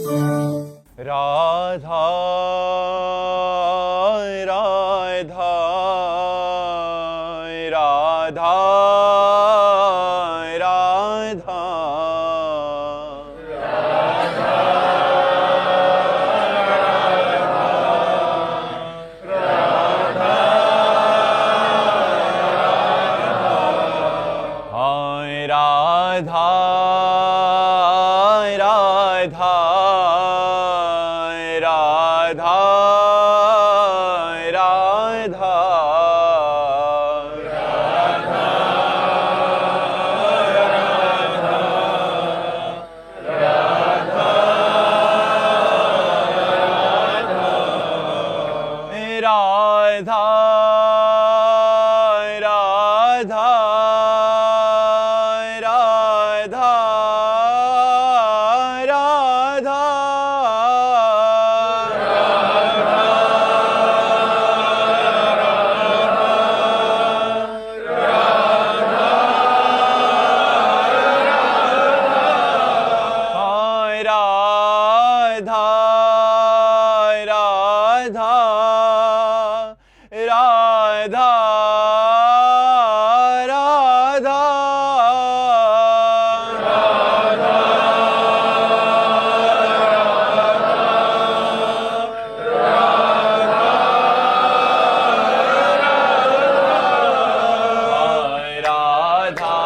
राधा राधा राधा राधा हाय राधा राधा राधा राधा राधा राधा राधा राधा हाय राधा राधा राधा राधा हाय राधा राधा राधा राधा राधा राधा राधा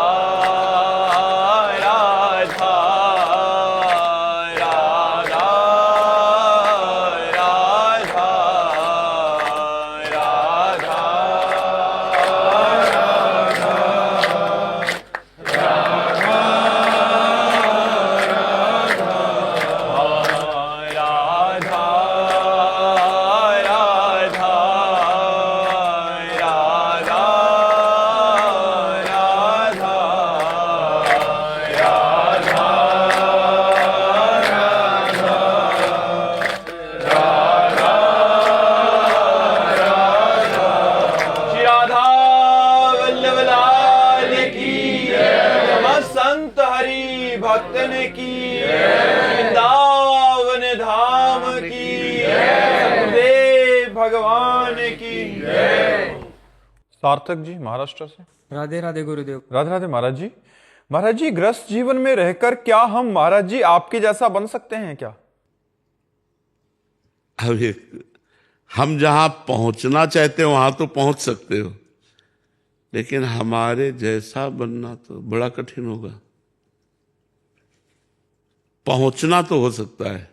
राधा श्री राधा वल्लभ लाल की संत हरि भक्तन की वृंदावन धाम की देव भगवान की। सार्थक जी महाराष्ट्र से। राधे राधे गुरुदेव। राधे राधे महाराज जी। महाराज जी, ग्रस्त जीवन में रहकर क्या हम महाराज जी आपके जैसा बन सकते हैं क्या? अभी हम जहां पहुंचना चाहते हो वहां तो पहुंच सकते हो, लेकिन हमारे जैसा बनना तो बड़ा कठिन होगा। पहुंचना तो हो सकता है।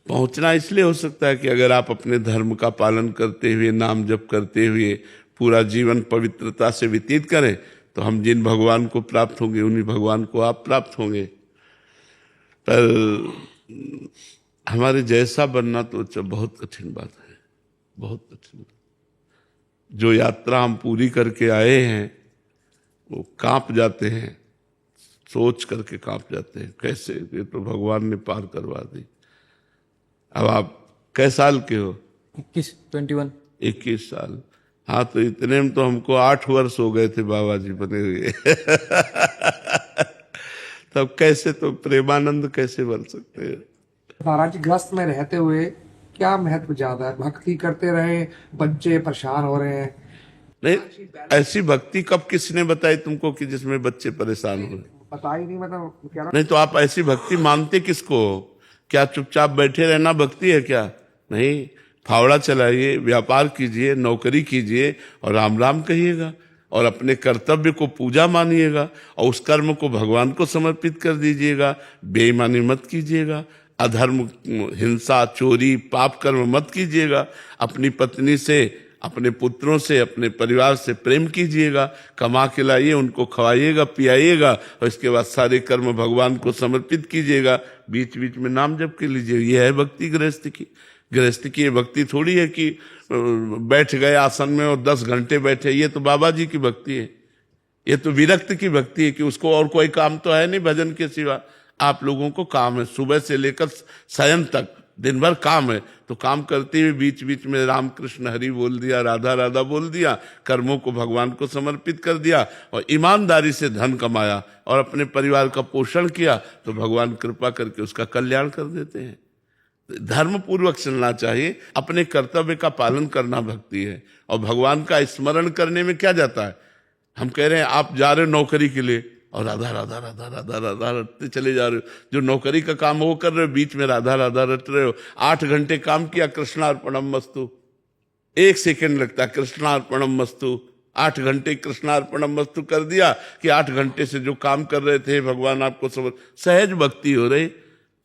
पहुंचना इसलिए हो सकता है कि अगर आप अपने धर्म का पालन करते हुए, नाम जप करते हुए पूरा जीवन पवित्रता से व्यतीत करें, तो हम जिन भगवान को प्राप्त होंगे उन्हीं भगवान को आप प्राप्त होंगे। पर हमारे जैसा बनना तो बहुत कठिन बात है, बहुत कठिन। जो यात्रा हम पूरी करके आए हैं वो कांप जाते हैं, सोच करके कांप जाते हैं, कैसे ये तो भगवान ने पार करवा दी। अब आप कै साल के हो? 21 साल। हाँ, तो इतने में तो हमको 8 वर्ष हो गए थे बाबा जी बने हुए। तब कैसे तो प्रेमानंद कैसे बन सकते हैं? महाराज, ग्रस्त में रहते हुए क्या महत्व ज्यादा है? भक्ति करते रहे, बच्चे परेशान हो रहे हैं। नहीं, ऐसी भक्ति कब किसने बताई तुमको कि जिसमें बच्चे परेशान हो रहे? पता ही नहीं, मतलब क्या। नहीं तो आप ऐसी भक्ति मानते किसको हो? क्या चुपचाप बैठे रहना भक्ति है क्या? नहीं, फावड़ा चलाइए, व्यापार कीजिए, नौकरी कीजिए और राम राम कहिएगा और अपने कर्तव्य को पूजा मानिएगा और उस कर्म को भगवान को समर्पित कर दीजिएगा। बेईमानी मत कीजिएगा, अधर्म, हिंसा, चोरी, पाप कर्म मत कीजिएगा। अपनी पत्नी से, अपने पुत्रों से, अपने परिवार से प्रेम कीजिएगा, कमा के लाइए, उनको खवाइएगा, पियाइएगा और इसके बाद सारे कर्म भगवान को समर्पित कीजिएगा। बीच बीच में नाम जप के लीजिए। यह है भक्ति गृहस्थ की। गृहस्थ की ये भक्ति थोड़ी है कि बैठ गए आसन में और 10 घंटे बैठे। ये तो बाबा जी की भक्ति है, ये तो विरक्त की भक्ति है कि उसको और कोई काम तो है नहीं भजन के सिवा। आप लोगों को काम है सुबह से लेकर शयन तक, दिन भर काम है, तो काम करते हुए बीच बीच में राम कृष्ण हरि बोल दिया, राधा राधा बोल दिया, कर्मों को भगवान को समर्पित कर दिया और ईमानदारी से धन कमाया और अपने परिवार का पोषण किया, तो भगवान कृपा करके उसका कल्याण कर देते हैं। धर्म पूर्वक चलना चाहिए, अपने कर्तव्य का पालन करना भक्ति है। और भगवान का स्मरण करने में क्या जाता है? हम कह रहे हैं आप जा रहे हो नौकरी के लिए और राधा राधा राधा राधा राधा रटते चले जा रहे हो, जो नौकरी का काम वो कर रहे हो, बीच में राधा राधा रट रहे हो। 8 घंटे काम किया, कृष्णार्पणम मस्तु, 1 सेकंड लगता है कृष्णार्पणम मस्तु, 8 घंटे कृष्णार्पणम मस्तु कर दिया कि 8 घंटे से जो काम कर रहे थे भगवान आपको समझ, सहज भक्ति हो रही।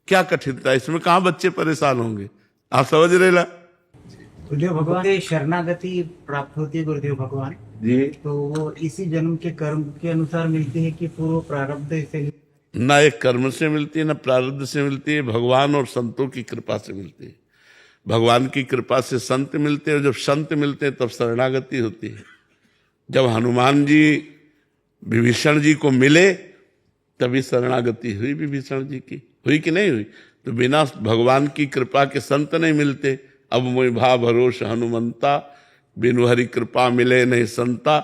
क्या कठिनता है इसमें? कहाँ बच्चे परेशान होंगे? आप समझ रहे ला? गुरुदेव भगवान से शरणागति प्राप्त होती है गुरुदेव भगवान जी, तो वो इसी जन्म के कर्म के अनुसार मिलती है कि पूर्व प्रारब्ध से? ना एक कर्म से मिलती है ना प्रारब्ध से मिलती है, भगवान और संतों की कृपा से मिलती है। भगवान की कृपा से संत मिलते हैं, जब संत मिलते हैं तब शरणागति होती है। जब हनुमान जी विभीषण जी को मिले तभी शरणागति हुई विभीषण जी की, हुई कि नहीं हुई? तो बिना भगवान की कृपा के संत नहीं मिलते। अब मोहि भा भरोस हनुमंता, बिनु हरि कृपा मिले नहीं संता।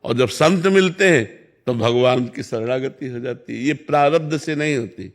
और जब संत मिलते हैं तो भगवान की शरणागति हो जाती है। ये प्रारब्ध से नहीं होती,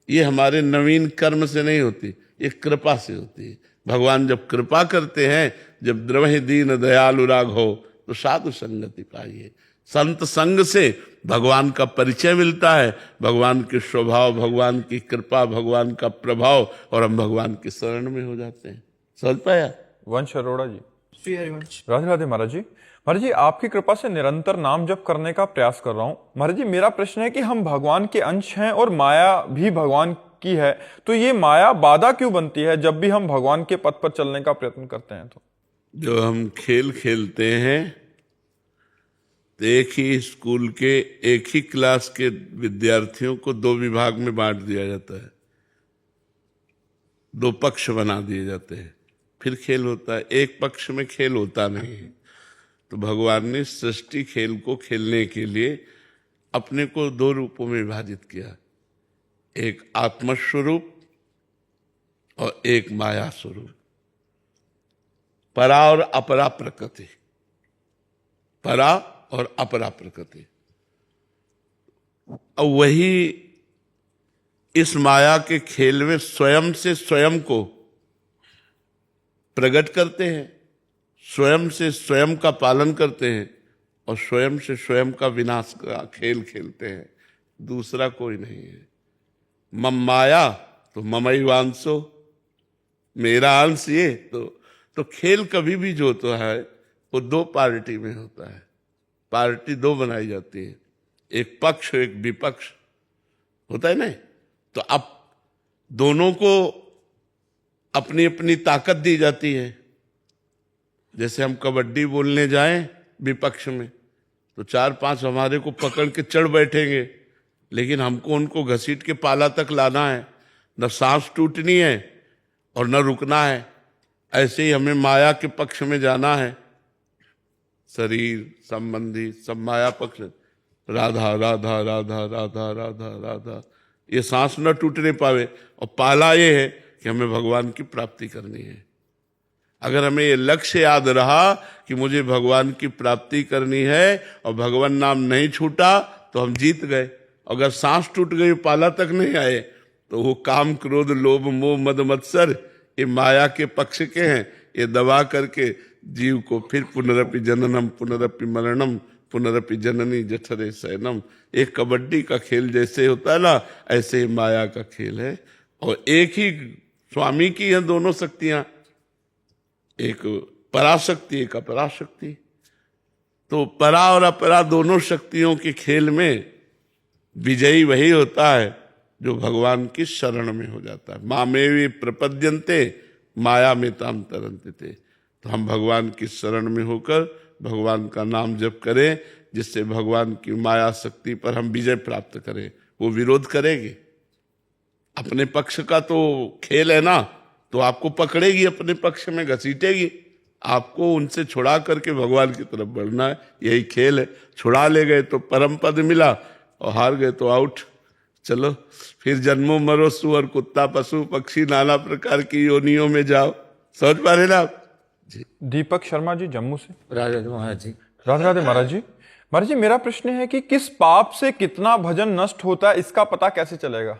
ये हमारे नवीन कर्म से नहीं होती, ये कृपा से होती है। भगवान जब कृपा करते हैं, जब द्रवहि दीन दयालु राघव, तो साधु संगति पाइए। संत संग से भगवान का परिचय मिलता है, भगवान के स्वभाव, भगवान की कृपा, भगवान का प्रभाव, और हम भगवान की शरण में हो जाते हैं। समझ पाया? वंश अरोड़ा जी। श्री हरिवंश। राधे राधे महाराज जी। महाराज जी, आपकी कृपा से निरंतर नाम जप करने का प्रयास कर रहा हूँ। महाराज जी, मेरा प्रश्न है कि हम भगवान के अंश हैं और माया भी भगवान की है, तो ये माया बाधा क्यों बनती है जब भी हम भगवान के पथ पर चलने का प्रयत्न करते हैं? तो जो हम खेल खेलते हैं तो एक ही स्कूल के एक ही क्लास के विद्यार्थियों को 2 विभाग में बांट दिया जाता है, 2 पक्ष बना दिए जाते हैं, फिर खेल होता है। एक पक्ष में खेल होता नहीं है। तो भगवान ने सृष्टि खेल को खेलने के लिए अपने को 2 रूपों में विभाजित किया, एक आत्मस्वरूप और एक माया स्वरूप, परा और अपरा प्रकृति, परा और अपरा प्रकृति। और वही इस माया के खेल में स्वयं से स्वयं को प्रकट करते हैं, स्वयं से स्वयं का पालन करते हैं और स्वयं से स्वयं का विनाश का खेल खेलते हैं। दूसरा कोई नहीं है। मम माया तो ममैवांशो, मेरा अंश ये। तो खेल कभी भी जो होता है वो 2 पार्टी में होता है। पार्टी 2 बनाई जाती है, एक पक्ष एक विपक्ष होता है ना। तो अब दोनों को अपनी अपनी ताकत दी जाती है। जैसे हम कबड्डी बोलने जाएं विपक्ष में तो 4-5 हमारे को पकड़ के चढ़ बैठेंगे, लेकिन हमको उनको घसीट के पाला तक लाना है, न सांस टूटनी है और न रुकना है। ऐसे ही हमें माया के पक्ष में जाना है। शरीर संबंधी सब माया पक्ष, राधा राधा राधा राधा राधा राधा, ये सांस न टूटने पावे। और पाला ये है कि हमें भगवान की प्राप्ति करनी है। अगर हमें ये लक्ष्य याद रहा कि मुझे भगवान की प्राप्ति करनी है और भगवान नाम नहीं छूटा तो हम जीत गए। अगर सांस टूट गई, पाला तक नहीं आए, तो वो काम क्रोध लोभ मोह मद मत्सर ये माया के पक्ष के हैं। ये दबा करके जीव को फिर पुनरपि जननम पुनरपि मरणम पुनरपि जननी जठरे शयनम। एक कबड्डी का खेल जैसे होता है ना, ऐसे ही माया का खेल है। और एक ही स्वामी की हैं दोनों शक्तियां, एक पराशक्ति एक अपराशक्ति। तो परा और अपरा दोनों शक्तियों के खेल में विजयी वही होता है जो भगवान की शरण में हो जाता है। मामेवि प्रपद्यन्ते माया में ताम तरन्ते थे। तो हम भगवान की शरण में होकर भगवान का नाम जप करें, जिससे भगवान की माया शक्ति पर हम विजय प्राप्त करें। वो विरोध करेगी, अपने पक्ष का तो खेल है ना, तो आपको पकड़ेगी, अपने पक्ष में घसीटेगी। आपको उनसे छुड़ा करके भगवान की तरफ बढ़ना है, यही खेल है। छुड़ा ले गए तो परम पद मिला और हार गए तो आउट। चलो फिर जन्मो मरो सुअर कुत्ता पशु पक्षी नाना प्रकार की योनियों में जाओ। समझ पा रहे ना आप? दीपक शर्मा जी जम्मू से। राधे महाराज जी। राधे राधे महाराज जी। महाराज जी मेरा प्रश्न है कि किस पाप से कितना भजन नष्ट होता है, इसका पता कैसे चलेगा?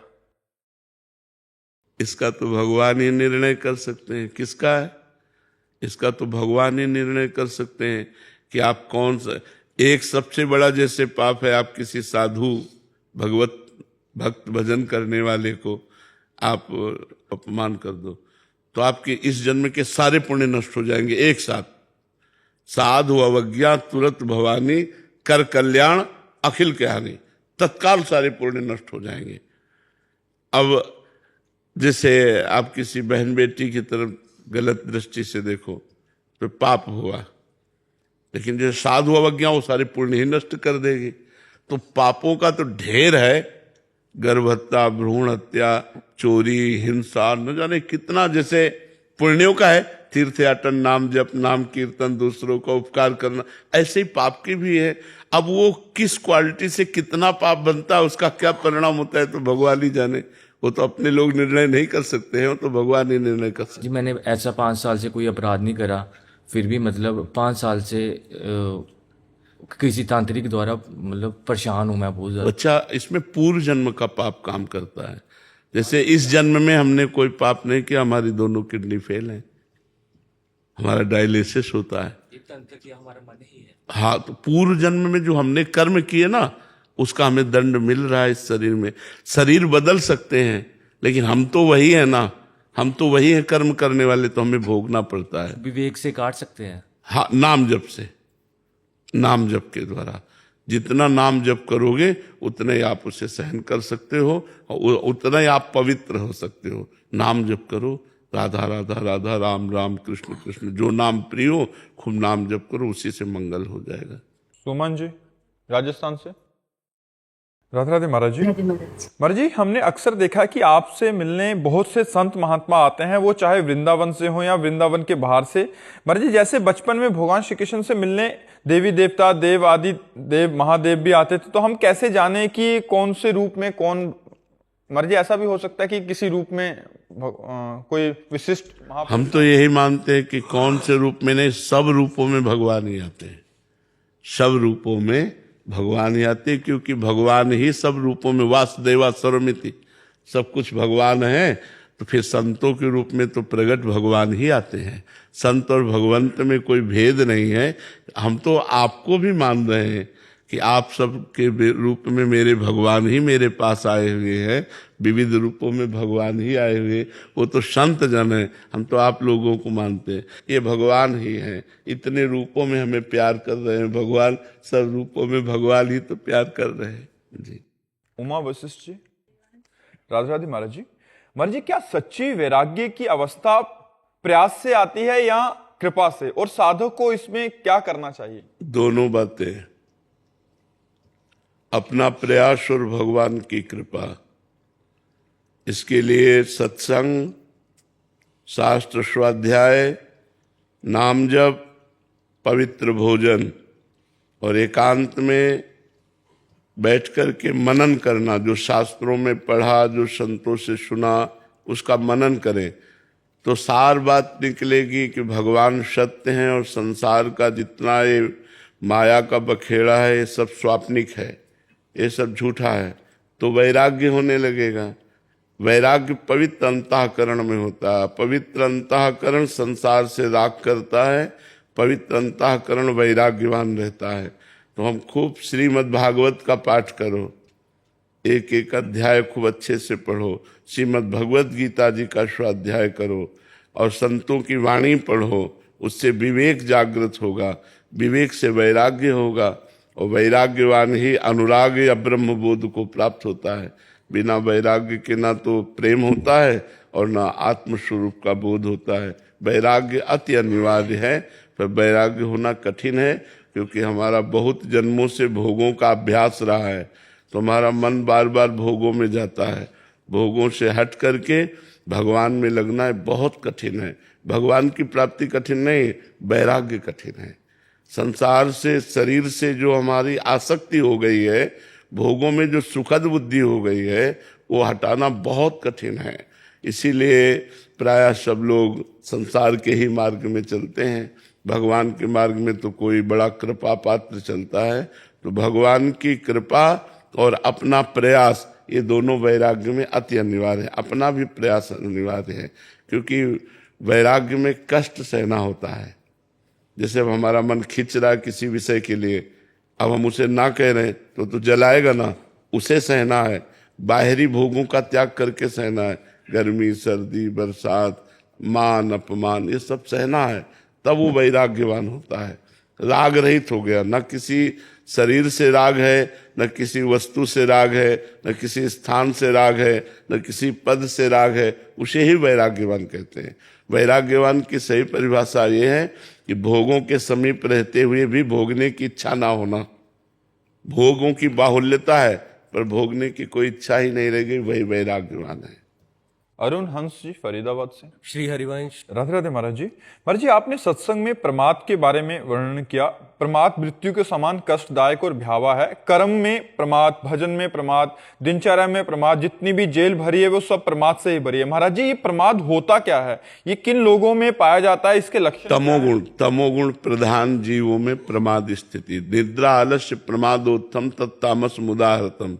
इसका तो भगवान ही निर्णय कर सकते हैं। किसका है? इसका तो भगवान ही निर्णय कर सकते हैं कि आप कौन सा। एक सबसे बड़ा जैसे पाप है, आप किसी साधु भगवत भक्त भजन करने वाले को आप अपमान कर दो तो आपके इस जन्म के सारे पुण्य नष्ट हो जाएंगे एक साथ। साधु अवज्ञा तुरंत भवानी कर कल्याण अखिल के हानि, तत्काल सारे पुण्य नष्ट हो जाएंगे। अब जैसे आप किसी बहन बेटी की तरफ गलत दृष्टि से देखो तो पाप हुआ, लेकिन जो साधु अवज्ञा वो सारे पुण्य ही नष्ट कर देगी। तो पापों का तो ढेर है, गर्भ हत्या, भ्रूण हत्या, चोरी, हिंसा, न जाने कितना। जैसे पुण्यों का है तीर्थ याटन, नाम जप, नाम कीर्तन, दूसरों का उपकार करना, ऐसे ही पाप की भी है। अब वो किस क्वालिटी से कितना पाप बनता है, उसका क्या परिणाम होता है तो भगवान ही जाने। वो तो अपने लोग निर्णय नहीं कर सकते हैं, वो तो भगवान ही निर्णय कर सकते जी मैंने ऐसा 5 साल से कोई अपराध नहीं करा, फिर भी मतलब 5 साल से किसी तांत्रिक द्वारा मतलब परेशान हूँ मैं बहुत ज्यादा। अच्छा, इसमें पूर्व जन्म का पाप काम करता है। जैसे इस जन्म में हमने कोई पाप नहीं किया, हमारी दोनों किडनी फेल है, हमारा डायलिसिस होता है, हमारा मन ही है। हाँ, तो पूर्व जन्म में जो हमने कर्म किए ना, उसका हमें दंड मिल रहा है इस शरीर में। शरीर बदल सकते हैं लेकिन हम तो वही है ना, हम तो वही है कर्म करने वाले, तो हमें भोगना पड़ता है। विवेक से काट सकते हैं। हाँ, नाम जप से, नाम जप के द्वारा जितना नाम जप करोगे उतना ही आप उसे सहन कर सकते हो और उतना ही आप पवित्र हो सकते हो। नाम जप करो, राधा राधा राधा, राम राम, कृष्ण कृष्ण, जो नाम प्रिय हो खूब नाम जप करो, उसी से मंगल हो जाएगा। सुमन जी राजस्थान से। राधे राधे महाराज जी। महाराज जी हमने अक्सर देखा कि आपसे मिलने बहुत से संत महात्मा आते हैं, वो चाहे वृंदावन से हो या वृंदावन के बाहर से। महाराज जी जैसे बचपन में भगवान श्री कृष्ण से मिलने देवी देवता, देव आदि देव महादेव भी आते थे, तो हम कैसे जाने कि कौन से रूप में कौन। महाराज जी ऐसा भी हो सकता है कि किसी रूप में कोई विशिष्ट हम तो यही मानते हैं कि कौन से रूप में नहीं, सब रूपों में भगवान ही आते हैं, सब रूपों में भगवान ही आते हैं, क्योंकि भगवान ही सब रूपों में, वासुदेवा सर्वमिति, सब कुछ भगवान है। तो फिर संतों के रूप में तो प्रगट भगवान ही आते हैं। संत और भगवंत में कोई भेद नहीं है। हम तो आपको भी मान रहे हैं कि आप सब के रूप में मेरे भगवान ही मेरे पास आए हुए हैं, विविध रूपों में भगवान ही आए हुए। वो तो संत जन है, हम तो आप लोगों को मानते हैं ये भगवान ही हैं। इतने रूपों में हमें प्यार कर रहे हैं भगवान, सब रूपों में भगवान ही तो प्यार कर रहे हैं जी। उमा वशिष्ठ जी। राधे राधे महाराज जी। महाराज जी क्या सच्ची वैराग्य की अवस्था प्रयास से आती है या कृपा से, और साधक को इसमें क्या करना चाहिए? दोनों बातें, अपना प्रयास और भगवान की कृपा। इसके लिए सत्संग, शास्त्र स्वाध्याय, नाम जप, पवित्र भोजन और एकांत में बैठ कर के मनन करना। जो शास्त्रों में पढ़ा, जो संतों से सुना, उसका मनन करें तो सार बात निकलेगी कि भगवान सत्य हैं और संसार का जितना ये माया का बखेड़ा है ये सब स्वाप्निक है, ये सब झूठा है। तो वैराग्य होने लगेगा। वैराग्य पवित्र अंतःकरण में होता है। पवित्र अंतःकरण संसार से राग करता है, पवित्र अंतःकरण वैराग्यवान रहता है। तो हम खूब श्रीमद् भागवत का पाठ करो, एक एक अध्याय खूब अच्छे से पढ़ो, श्रीमद् भगवत गीता जी का स्वाध्याय करो और संतों की वाणी पढ़ो, उससे विवेक जागृत होगा, विवेक से वैराग्य होगा और वैराग्यवान ही अनुराग या ब्रह्म बोध को प्राप्त होता है। बिना वैराग्य के ना तो प्रेम होता है और ना आत्मस्वरूप का बोध होता है। वैराग्य अति अनिवार्य है, पर वैराग्य होना कठिन है क्योंकि हमारा बहुत जन्मों से भोगों का अभ्यास रहा है, तो हमारा मन बार बार भोगों में जाता है। भोगों से हट करके भगवान में लगना है बहुत कठिन है। भगवान की प्राप्ति कठिन नहीं, वैराग्य कठिन है। संसार से, शरीर से जो हमारी आसक्ति हो गई है भोगों में जो सुखद बुद्धि हो गई है वो हटाना बहुत कठिन है। इसीलिए प्रायः सब लोग संसार के ही मार्ग में चलते हैं, भगवान के मार्ग में तो कोई बड़ा कृपा पात्र चलता है। तो भगवान की कृपा और अपना प्रयास, ये दोनों वैराग्य में अति अनिवार्य है। अपना भी प्रयास अनिवार्य है, क्योंकि वैराग्य में कष्ट सहना होता है। जैसे अब हमारा मन खिंच रहा है किसी विषय के लिए, अब हम उसे ना कह रहे हैं तो जलाएगा ना, उसे सहना है। बाहरी भोगों का त्याग करके सहना है, गर्मी सर्दी बरसात मान अपमान ये सब सहना है, तब वो वैराग्यवान होता है। राग रहित हो गया, न किसी शरीर से राग है, न किसी वस्तु से राग है, न किसी स्थान से राग है, न किसी पद से राग है, उसे ही वैराग्यवान कहते हैं। वैराग्यवान की सही परिभाषा ये है कि भोगों के समीप रहते हुए भी भोगने की इच्छा ना होना। भोगों की बाहुल्यता है पर भोगने की कोई इच्छा ही नहीं रहेगी, वही वैराग्यवान है। अरुण हंस जी फरीदाबाद से। श्री हरिवंश। राधे राधे महाराज जी। महाराज जी, आपने सत्संग में प्रमाद के बारे में वर्णन किया। प्रमाद मृत्यु के समान कष्टदायक और भयावह है। कर्म में प्रमाद, भजन में प्रमाद, दिनचर्या में प्रमाद, जितनी भी जेल भरी है वो सब प्रमाद से ही भरी है। महाराज जी, ये प्रमाद होता क्या है, ये किन लोगों में पाया जाता है, इसके लक्षण? तमोगुण प्रधान जीवों में प्रमाद स्थिति। निद्रा आलस्य प्रमादोत्तम तत्तामस मुदाहृतम।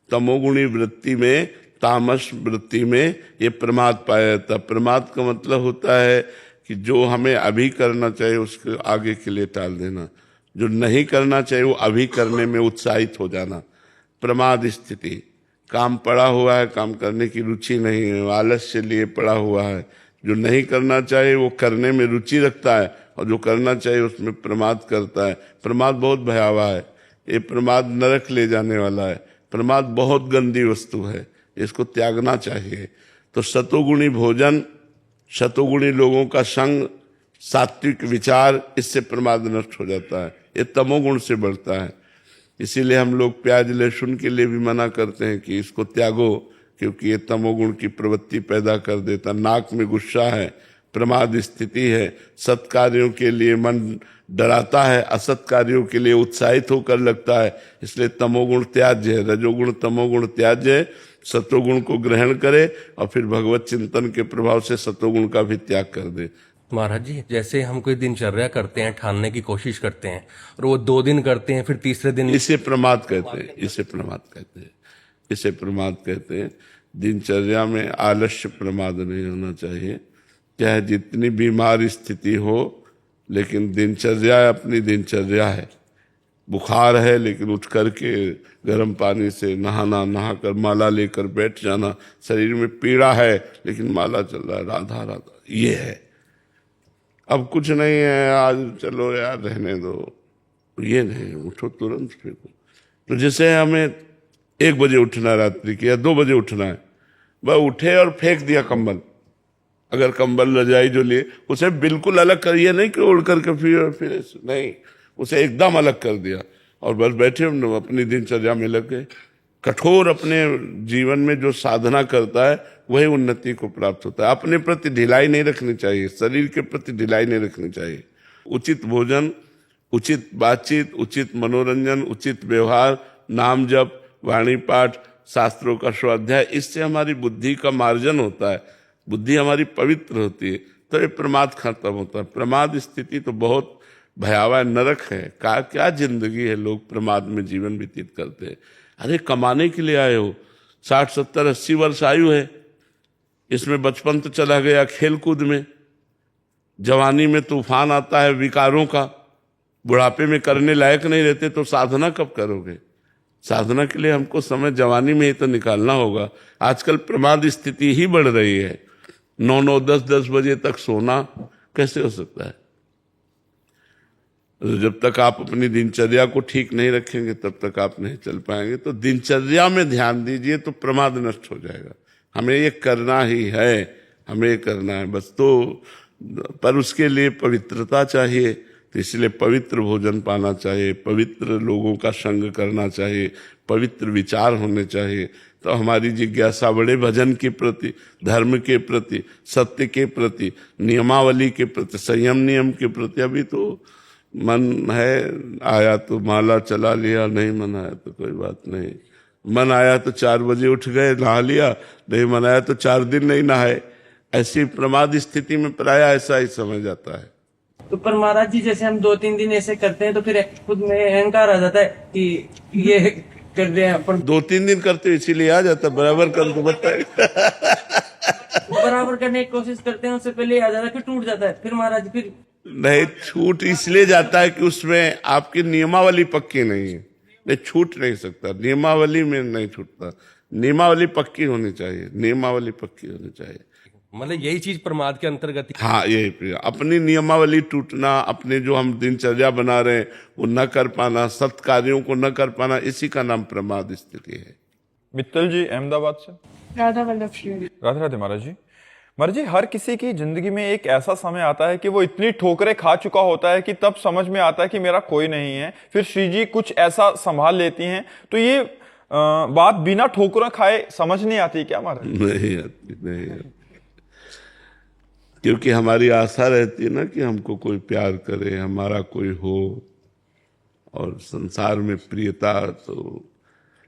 तमोगुणी वृत्ति में, तामस वृत्ति में ये प्रमाद पाया जाता है। प्रमाद का मतलब होता है कि जो हमें अभी करना चाहिए उसके आगे के लिए टाल देना, जो नहीं करना चाहिए वो अभी करने में उत्साहित हो जाना, प्रमाद स्थिति। काम पड़ा हुआ है, काम करने की रुचि नहीं है, आलस्य लिए पड़ा हुआ है। जो नहीं करना चाहिए वो करने में रुचि रखता है, और जो करना चाहिए उसमें प्रमाद करता है। प्रमाद बहुत भयावह है, ये प्रमाद नरक ले जाने वाला है। प्रमाद बहुत गंदी वस्तु है, इसको त्यागना चाहिए। तो सतोगुणी भोजन, सतोगुणी लोगों का संग, सात्विक विचार, इससे प्रमाद नष्ट हो जाता है। ये तमोगुण से बढ़ता है। इसीलिए हम लोग प्याज लहसुन के लिए भी मना करते हैं कि इसको त्यागो, क्योंकि ये तमोगुण की प्रवृत्ति पैदा कर देता। नाक में गुस्सा है, प्रमाद स्थिति है। सत्कार्यों के लिए मन डराता है, असत कार्यों के लिए उत्साहित होकर लगता है, इसलिए तमोगुण त्याज्य है। रजोगुण तमोगुण त्याज्य है। सतोगुण को ग्रहण करे और फिर भगवत चिंतन के प्रभाव से सतोगुण का भी त्याग कर दे। महाराज जी, जैसे हम कोई दिनचर्या करते हैं, ठानने की कोशिश करते हैं, और वो 2 दिन करते हैं, फिर तीसरे दिन इसे प्रमाद कहते हैं, इसे प्रमाद कहते हैं, इसे प्रमाद कहते हैं। दिनचर्या में आलस्य प्रमाद नहीं होना चाहिए, चाहे जितनी बीमार स्थिति हो, लेकिन दिनचर्या अपनी दिनचर्या है। बुखार है लेकिन उठ करके गर्म पानी से नहाना, नहाकर माला लेकर बैठ जाना। शरीर में पीड़ा है लेकिन माला चल रहा है, राधा राधा, ये है। अब कुछ नहीं है, आज चलो यार रहने दो, ये नहीं, उठो तुरंत फेंको। तो जैसे हमें 1 बजे उठना रात्रि के, या 2 बजे उठना है, वह उठे और फेंक दिया कंबल। अगर कंबल रजाई जो लिए उसे बिल्कुल अलग करिए, नहीं कि उड़ करके फिर नहीं, उसे एकदम अलग कर दिया और बस बैठे अपनी दिनचर्या में लग गए। कठोर अपने जीवन में जो साधना करता है वही उन्नति को प्राप्त होता है। अपने प्रति ढिलाई नहीं रखनी चाहिए, शरीर के प्रति ढिलाई नहीं रखनी चाहिए। उचित भोजन, उचित बातचीत, उचित मनोरंजन, उचित व्यवहार, नाम जप, वाणी पाठ, शास्त्रों का स्वाध्याय, इससे हमारी बुद्धि का मार्जन होता है, बुद्धि हमारी पवित्र होती है, तो ये प्रमाद खत्म होता है। प्रमाद स्थिति तो बहुत भयावह नरक है। क्या जिंदगी है, लोग प्रमाद में जीवन व्यतीत करते हैं। अरे कमाने के लिए आए हो, 60, 70, 80 वर्ष आयु है, इसमें बचपन तो चला गया खेल कूद में, जवानी में तूफान आता है विकारों का, बुढ़ापे में करने लायक नहीं रहते, तो साधना कब करोगे? साधना के लिए हमको समय जवानी में ही तो निकालना होगा। आजकल प्रमाद स्थिति ही बढ़ रही है। 9-9, 10-10 बजे तक सोना कैसे हो सकता है? जब तक आप अपनी दिनचर्या को ठीक नहीं रखेंगे तब तक आप नहीं चल पाएंगे। तो दिनचर्या में ध्यान दीजिए तो प्रमाद नष्ट हो जाएगा। हमें ये करना ही है, हमें ये करना है बस। तो पर उसके लिए पवित्रता चाहिए, तो इसलिए पवित्र भोजन पाना चाहिए, पवित्र लोगों का संग करना चाहिए, पवित्र विचार होने चाहिए। तो हमारी जिज्ञासा बड़े भजन के प्रति, धर्म के प्रति, सत्य के प्रति, नियमावली के प्रति, संयम नियम के प्रति। अभी तो मन है आया तो माला चला लिया, नहीं मन आया तो कोई बात नहीं। मन आया तो 4 बजे उठ गए, नहा लिया, नहीं मन आया तो 4 दिन नहीं नहाए। ऐसी प्रमाद स्थिति में प्राय ऐसा ही समझ जाता है। तो पर महाराज जी जैसे हम 2-3 दिन ऐसे करते हैं तो फिर खुद में अहंकार आ जाता है कि ये कर रहे हैं अपन। 2-3 दिन करते हो इसीलिए आ जाता, बराबर कर दो बताए। बराबर करने की कोशिश करते हैं, उससे पहले आ जाता है, फिर टूट जाता है, फिर महाराज फिर नहीं, छूट इसलिए जाता है कि उसमें आपकी नियमावली पक्की नहीं है। नहीं, छूट नहीं सकता, नियमावली में नहीं छूटता। नियमावली पक्की होनी चाहिए, नियमावली पक्की होनी चाहिए। मतलब यही चीज प्रमाद के अंतर्गत ही। हाँ, यही प्रिय, अपनी नियमावली टूटना, अपने जो हम दिनचर्या बना रहे हैं वो न कर पाना, सत्कार्यों को न कर पाना, इसी का नाम प्रमाद स्थिति है। मित्तल जी अहमदाबाद से। राधा वल्लभ श्री। राधे राधे महाराज जी। महाराज जी, हर किसी की जिंदगी में एक ऐसा समय आता है कि वो इतनी ठोकरें खा चुका होता है कि तब समझ में आता है कि मेरा कोई नहीं है। फिर श्री जी कुछ ऐसा संभाल लेती हैं, तो ये बात बिना ठोकरें खाए समझ नहीं आती क्या महाराज? नहीं आती, नहीं आती। क्योंकि हमारी आशा रहती है ना कि हमको कोई प्यार करे, हमारा कोई हो, और संसार में प्रियता, तो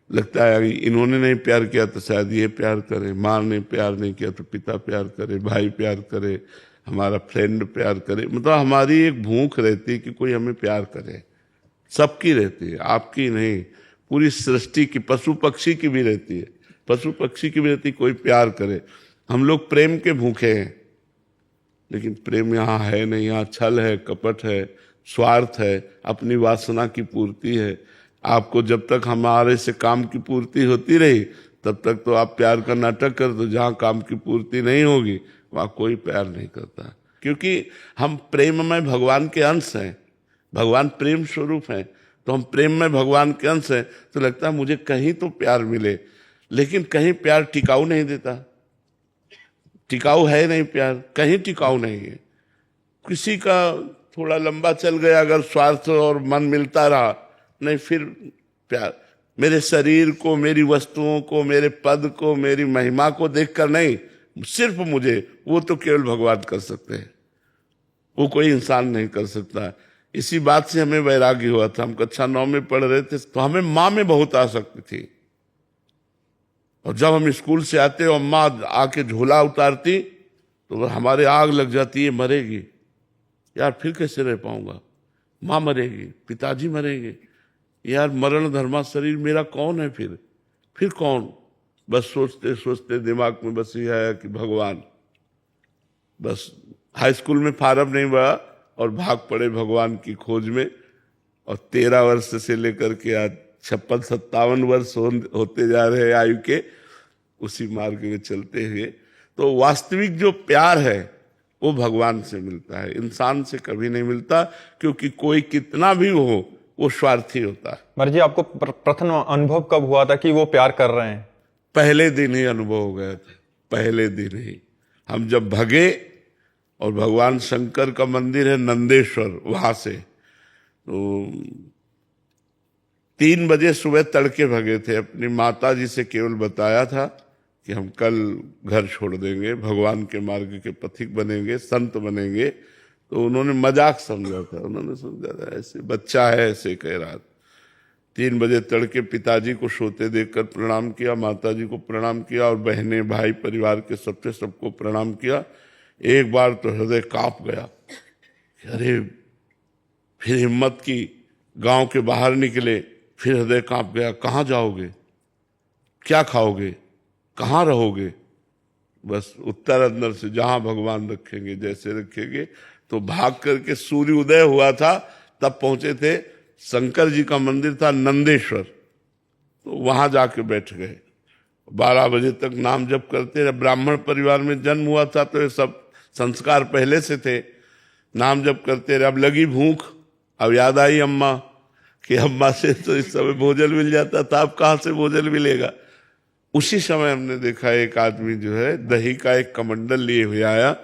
लगता है इन्होंने नहीं प्यार किया तो शायद ये प्यार करे, माँ ने प्यार नहीं किया तो पिता प्यार करे, भाई प्यार करे, हमारा फ्रेंड प्यार करे। मतलब हमारी एक भूख रहती है कि कोई हमें प्यार करे, सबकी रहती है, आपकी नहीं, पूरी सृष्टि की, पशु पक्षी की भी रहती है, पशु पक्षी की भी रहती है, कोई प्यार करे। हम लोग प्रेम के भूखे हैं, लेकिन प्रेम यहाँ है नहीं, यहाँ छल है, कपट है, स्वार्थ है, अपनी वासना की पूर्ति है। आपको जब तक हमारे से काम की पूर्ति होती रही तब तक तो आप प्यार का नाटक कर दो, जहाँ काम की पूर्ति नहीं होगी वहाँ कोई प्यार नहीं करता। क्योंकि हम प्रेम में भगवान के अंश हैं, भगवान प्रेम स्वरूप हैं, तो हम प्रेम में भगवान के अंश हैं, तो लगता है मुझे कहीं तो प्यार मिले, लेकिन कहीं प्यार टिकाऊ नहीं देता, टिकाऊ है नहीं, प्यार कहीं टिकाऊ नहीं है। किसी का थोड़ा लंबा चल गया अगर स्वार्थ और मन मिलता रहा, नहीं फिर प्यार मेरे शरीर को, मेरी वस्तुओं को, मेरे पद को, मेरी महिमा को देखकर नहीं, सिर्फ मुझे, वो तो केवल भगवान कर सकते हैं, वो कोई इंसान नहीं कर सकता। इसी बात से हमें वैराग्य हुआ था। हम कक्षा 9 में पढ़ रहे थे तो हमें माँ में बहुत आसक्ति थी, और जब हम स्कूल से आते और माँ आके झोला उतारती तो हमारे आग लग जाती है, मरेगी यार, फिर कैसे रह पाऊंगा, माँ मरेगी, पिताजी मरेंगे, यार मरण धर्मा शरीर मेरा कौन है, फिर कौन। बस सोचते सोचते दिमाग में बस ये आया कि भगवान। बस हाई स्कूल में फार्म नहीं भरा और भाग पड़े भगवान की खोज में, और 13 वर्ष से लेकर के आज 56-57 वर्ष होते जा रहे हैं आयु के, उसी मार्ग में चलते हुए। तो वास्तविक जो प्यार है वो भगवान से मिलता है, इंसान से कभी नहीं मिलता, क्योंकि कोई कितना भी हो वो स्वार्थी होता है। महाराज जी, आपको प्रथम अनुभव कब हुआ था कि वो प्यार कर रहे हैं? पहले दिन ही अनुभव हो गया था, पहले दिन ही। हम जब भगे, और भगवान शंकर का मंदिर है नंदेश्वर, वहां से तो 3 बजे सुबह तड़के भगे थे। अपनी माता जी से केवल बताया था कि हम कल घर छोड़ देंगे, भगवान के मार्ग के पथिक बनेंगे, संत बनेंगे। तो उन्होंने मजाक समझा था, उन्होंने समझा था ऐसे बच्चा है, ऐसे कह रहा था। 3 बजे तड़के पिताजी को सोते देखकर प्रणाम किया, माता जी को प्रणाम किया, और बहनें भाई परिवार के सबको प्रणाम किया। एक बार तो हृदय कांप गया, अरे फिर हिम्मत की, गांव के बाहर निकले, फिर हृदय कांप गया, कहाँ जाओगे, क्या खाओगे, कहाँ रहोगे। बस उत्तर अंदर से जहां भगवान रखेंगे, जैसे रखेंगे। तो भाग करके सूर्य उदय हुआ था तब पहुंचे थे, शंकर जी का मंदिर था नंदेश्वर, तो वहां जाके बैठ गए। 12 बजे तक नाम जप करते रहे। ब्राह्मण परिवार में जन्म हुआ था तो ये सब संस्कार पहले से थे, नाम जप करते रहे। अब लगी भूख, अब याद आई अम्मा कि अम्मा से तो इस समय भोजन मिल जाता था, अब कहाँ से भोजन मिलेगा। उसी समय हमने देखा एक आदमी जो है दही का एक कमंडल लिए हुए आया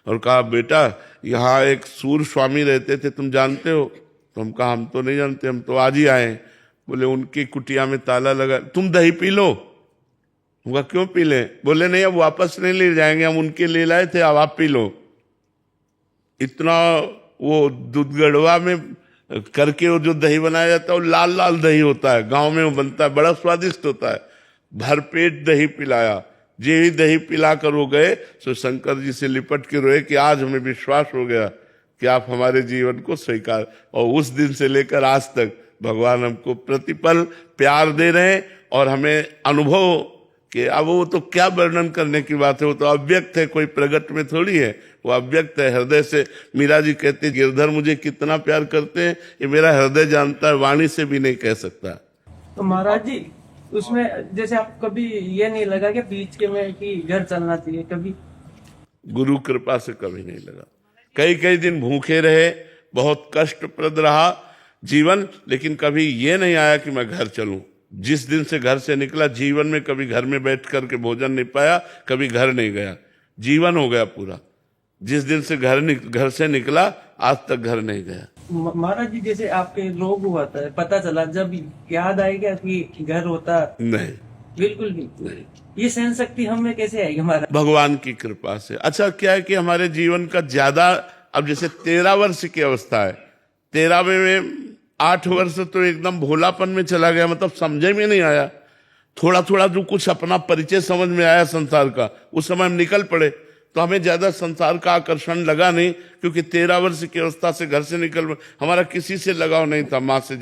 और कहा, बेटा यहाँ एक सूर स्वामी रहते थे, तुम जानते हो? तो हम कहा, हम तो नहीं जानते, हम तो आज ही आए। बोले उनकी कुटिया में ताला लगा, तुम दही पी लो। हम कहा क्यों पी लें? बोले नहीं, अब वापस नहीं ले जाएंगे, हम उनके ले लाए थे, अब आप पी लो। इतना वो दूधगढ़वा में करके वो जो दही बनाया जाता है वो लाल लाल दही होता है, गांव में वो बनता है, बड़ा स्वादिष्ट होता है। भरपेट दही पिलाया, जे ही दही पिला कर वो गए तो शंकर जी से लिपट के रोए कि आज हमें विश्वास हो गया कि आप हमारे जीवन को स्वीकार। और उस दिन से लेकर आज तक भगवान हमको प्रतिपल प्यार दे रहे हैं और हमें अनुभव कि अब वो तो क्या वर्णन करने की बात है, वो तो अव्यक्त है, कोई प्रगट में थोड़ी है, वो अव्यक्त है, हृदय से। मीरा जी कहती है गिरधर मुझे कितना प्यार करते हैं ये मेरा हृदय जानता है, वाणी से भी नहीं कह सकता। तो महाराज जी उसमें जैसे आप कभी ये नहीं लगा कि बीच के में कि घर चलना चाहिए कभी? गुरु कृपा से कभी नहीं लगा। कई कई दिन भूखे रहे, बहुत कष्टप्रद रहा जीवन, लेकिन कभी ये नहीं आया कि मैं घर चलूं। जिस दिन से घर से निकला जीवन में कभी घर में बैठ करके भोजन नहीं पाया, कभी घर नहीं गया, जीवन हो गया पूरा। जिस दिन से घर से निकला आज तक घर नहीं गया। महाराज जी जैसे आपके रोग हुआ था, पता चला जब याद आएगा कि घर होता? नहीं, बिल्कुल भी नहीं। ये सहन शक्ति हमें कैसे आएगी महाराज? भगवान की कृपा से। अच्छा क्या है कि हमारे जीवन का ज्यादा, अब जैसे 13 वर्ष की अवस्था है, 13 में 8 वर्ष तो एकदम भोलापन में चला गया, मतलब समझे में नहीं आया। थोड़ा थोड़ा जो कुछ अपना परिचय समझ में आया संसार का, उस समय हम निकल पड़े, तो हमें ज्यादा संसार का आकर्षण लगा नहीं, क्योंकि 13 वर्ष की अवस्था से घर से निकल हमारा किसी से लगाव नहीं था। माँ से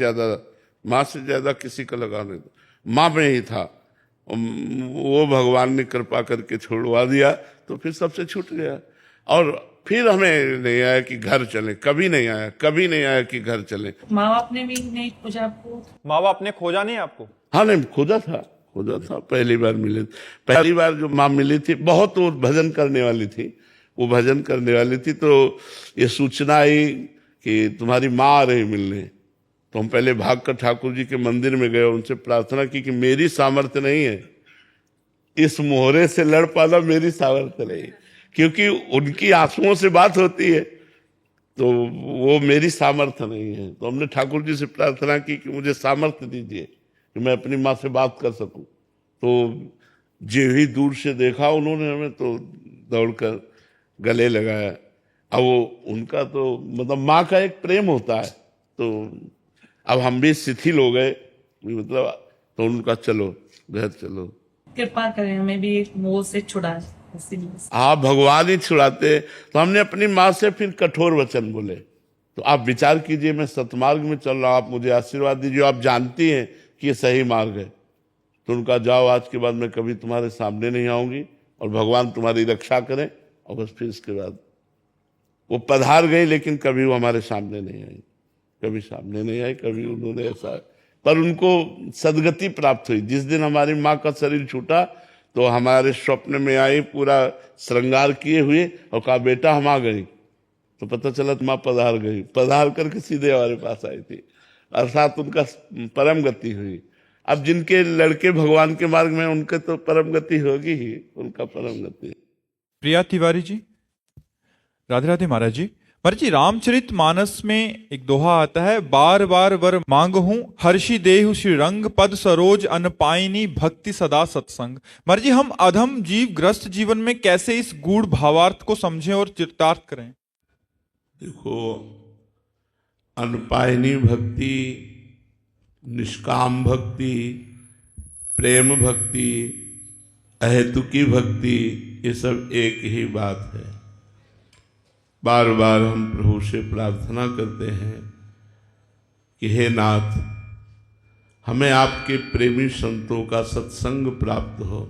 ज्यादा किसी का लगाव नहीं था, माँ में ही था। वो भगवान ने कृपा करके छोड़वा दिया तो फिर सबसे छूट गया। और फिर हमें नहीं आया कि घर चले, कभी नहीं आया कि घर चले। माँ बाप ने भी नहीं खोजा आपको? माँ बाप ने खोजा नहीं आपको? हाँ नहीं, खोजा था। पहली बार जो माँ मिली थी, बहुत वो भजन करने वाली थी, तो ये सूचना आई कि तुम्हारी माँ आ रही मिलने। तो हम पहले भागकर ठाकुर जी के मंदिर में गए, उनसे प्रार्थना की कि मेरी सामर्थ्य नहीं है, इस मोहरे से लड़ पाना मेरी सामर्थ्य नहीं, क्योंकि उनकी आंसुओं से बात होती है, तो वो मेरी सामर्थ्य नहीं है। तो हमने ठाकुर जी से प्रार्थना की कि मुझे सामर्थ्य दीजिए कि मैं अपनी माँ से बात कर सकूं। तो जो ही दूर से देखा उन्होंने हमें, तो दौड़कर गले लगाया। अब वो उनका तो मतलब माँ का एक प्रेम होता है, तो अब हम भी शिथिल हो गए, मतलब तो उनका चलो घर चलो, कृपा करें हमें भी एक मोह से छुड़ाए। हाँ भगवान ही छुड़ाते। तो हमने अपनी माँ से फिर कठोर वचन बोले, तो आप विचार कीजिए मैं सतमार्ग में चल रहा हूँ, आप मुझे आशीर्वाद दीजिए, आप जानती हैं कि ये सही मार्ग है। तो उनका जाओ, आज के बाद मैं कभी तुम्हारे सामने नहीं आऊंगी और भगवान तुम्हारी रक्षा करें। और बस फिर इसके बाद वो पधार गई, लेकिन कभी वो हमारे सामने नहीं आई, कभी उन्होंने ऐसा, पर उनको सदगति प्राप्त हुई। जिस दिन हमारी माँ का शरीर छूटा तो हमारे स्वप्न में आई, पूरा श्रृंगार किए हुए, और कहा बेटा हम आ गई। तो पता चला माँ पधार करके सीधे हमारे पास आई थी, अर्थात उनका परम गति हुई। अब जिनके लड़के भगवान के मार्ग में, उनके तो परम गति होगी ही, उनका परम गति। प्रिया तिवारी जी, राधे राधे महाराज जी। महाराज जी, रामचरित मानस में एक दोहा आता है, बार बार वर मांग हूं हर्षि देहु श्री रंग, पद सरोज अन पाइनी भक्ति सदा सत्संग। महाराज जी, हम अधम जीव ग्रस्त जीवन में कैसे इस गूढ़ भावार्थ को समझें और चरितार्थ करें? देखो, अनपायनी भक्ति, निष्काम भक्ति, प्रेम भक्ति, अहेतुकी भक्ति, ये सब एक ही बात है। बार बार हम प्रभु से प्रार्थना करते हैं कि हे नाथ, हमें आपके प्रेमी संतों का सत्संग प्राप्त हो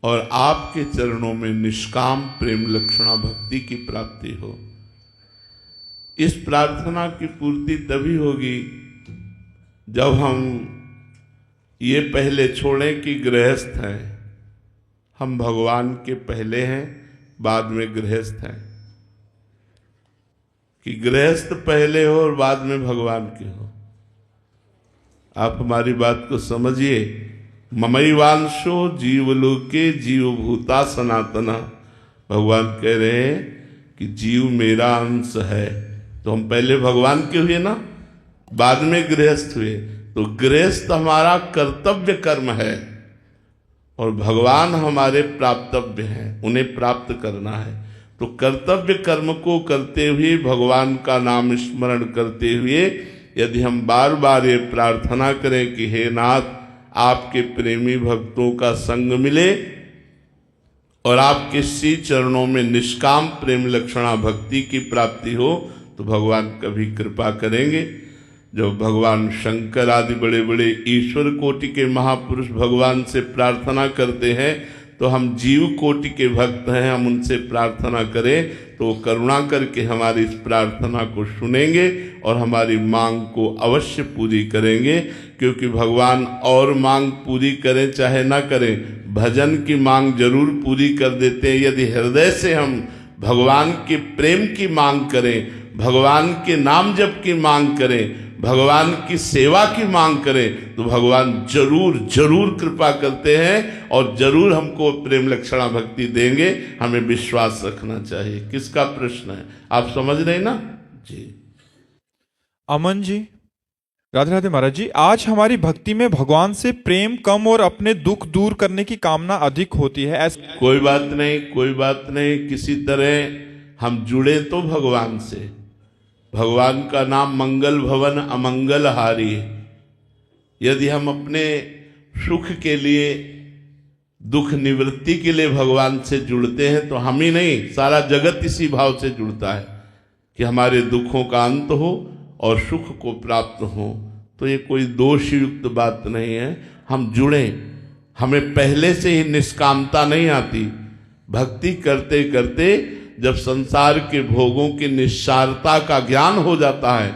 और आपके चरणों में निष्काम प्रेम लक्षणा भक्ति की प्राप्ति हो। इस प्रार्थना की पूर्ति तभी होगी जब हम ये पहले छोड़ें कि गृहस्थ हैं, हम भगवान के पहले हैं, बाद में गृहस्थ हैं। कि गृहस्थ पहले हो और बाद में भगवान के हो। आप हमारी बात को समझिए। ममैवांशो जीवलोके जीवभूता सनातना, भगवान कह रहे हैं कि जीव मेरा अंश है। तो हम पहले भगवान के हुए ना, बाद में गृहस्थ हुए। तो गृहस्थ हमारा कर्तव्य कर्म है और भगवान हमारे प्राप्तव्य हैं, उन्हें प्राप्त करना है। तो कर्तव्य कर्म को करते हुए, भगवान का नाम स्मरण करते हुए, यदि हम बार बार ये प्रार्थना करें कि हे नाथ, आपके प्रेमी भक्तों का संग मिले और आपके श्री चरणों में निष्काम प्रेम लक्षणा भक्ति की प्राप्ति हो, तो भगवान कभी कृपा करेंगे। जब भगवान शंकर आदि बड़े बड़े ईश्वर कोटि के महापुरुष भगवान से प्रार्थना करते हैं, तो हम जीव कोटि के भक्त हैं, हम उनसे प्रार्थना करें तो करुणा करके हमारी इस प्रार्थना को सुनेंगे और हमारी मांग को अवश्य पूरी करेंगे। क्योंकि भगवान और मांग पूरी करें चाहे ना करें, भजन की मांग जरूर पूरी कर देते हैं। यदि हृदय से हम भगवान के प्रेम की मांग करें, भगवान के नाम जप की मांग करें, भगवान की सेवा की मांग करें, तो भगवान जरूर जरूर कृपा करते हैं और जरूर हमको प्रेम लक्षणा भक्ति देंगे। हमें विश्वास रखना चाहिए। किसका प्रश्न है, आप समझ रहे ना जी? अमन जी, राधे राधे महाराज जी। आज हमारी भक्ति में भगवान से प्रेम कम और अपने दुख दूर करने की कामना अधिक होती है, ऐसा? कोई बात नहीं, कोई बात नहीं। किसी तरह हम जुड़े तो भगवान से। भगवान का नाम मंगल भवन अमंगल हारी है। यदि हम अपने सुख के लिए, दुख निवृत्ति के लिए भगवान से जुड़ते हैं, तो हम ही नहीं, सारा जगत इसी भाव से जुड़ता है कि हमारे दुखों का अंत हो और सुख को प्राप्त हो। तो ये कोई दोष युक्त बात नहीं है। हम जुड़ें। हमें पहले से ही निष्कामता नहीं आती। भक्ति करते करते जब संसार के भोगों की निस्सारता का ज्ञान हो जाता है,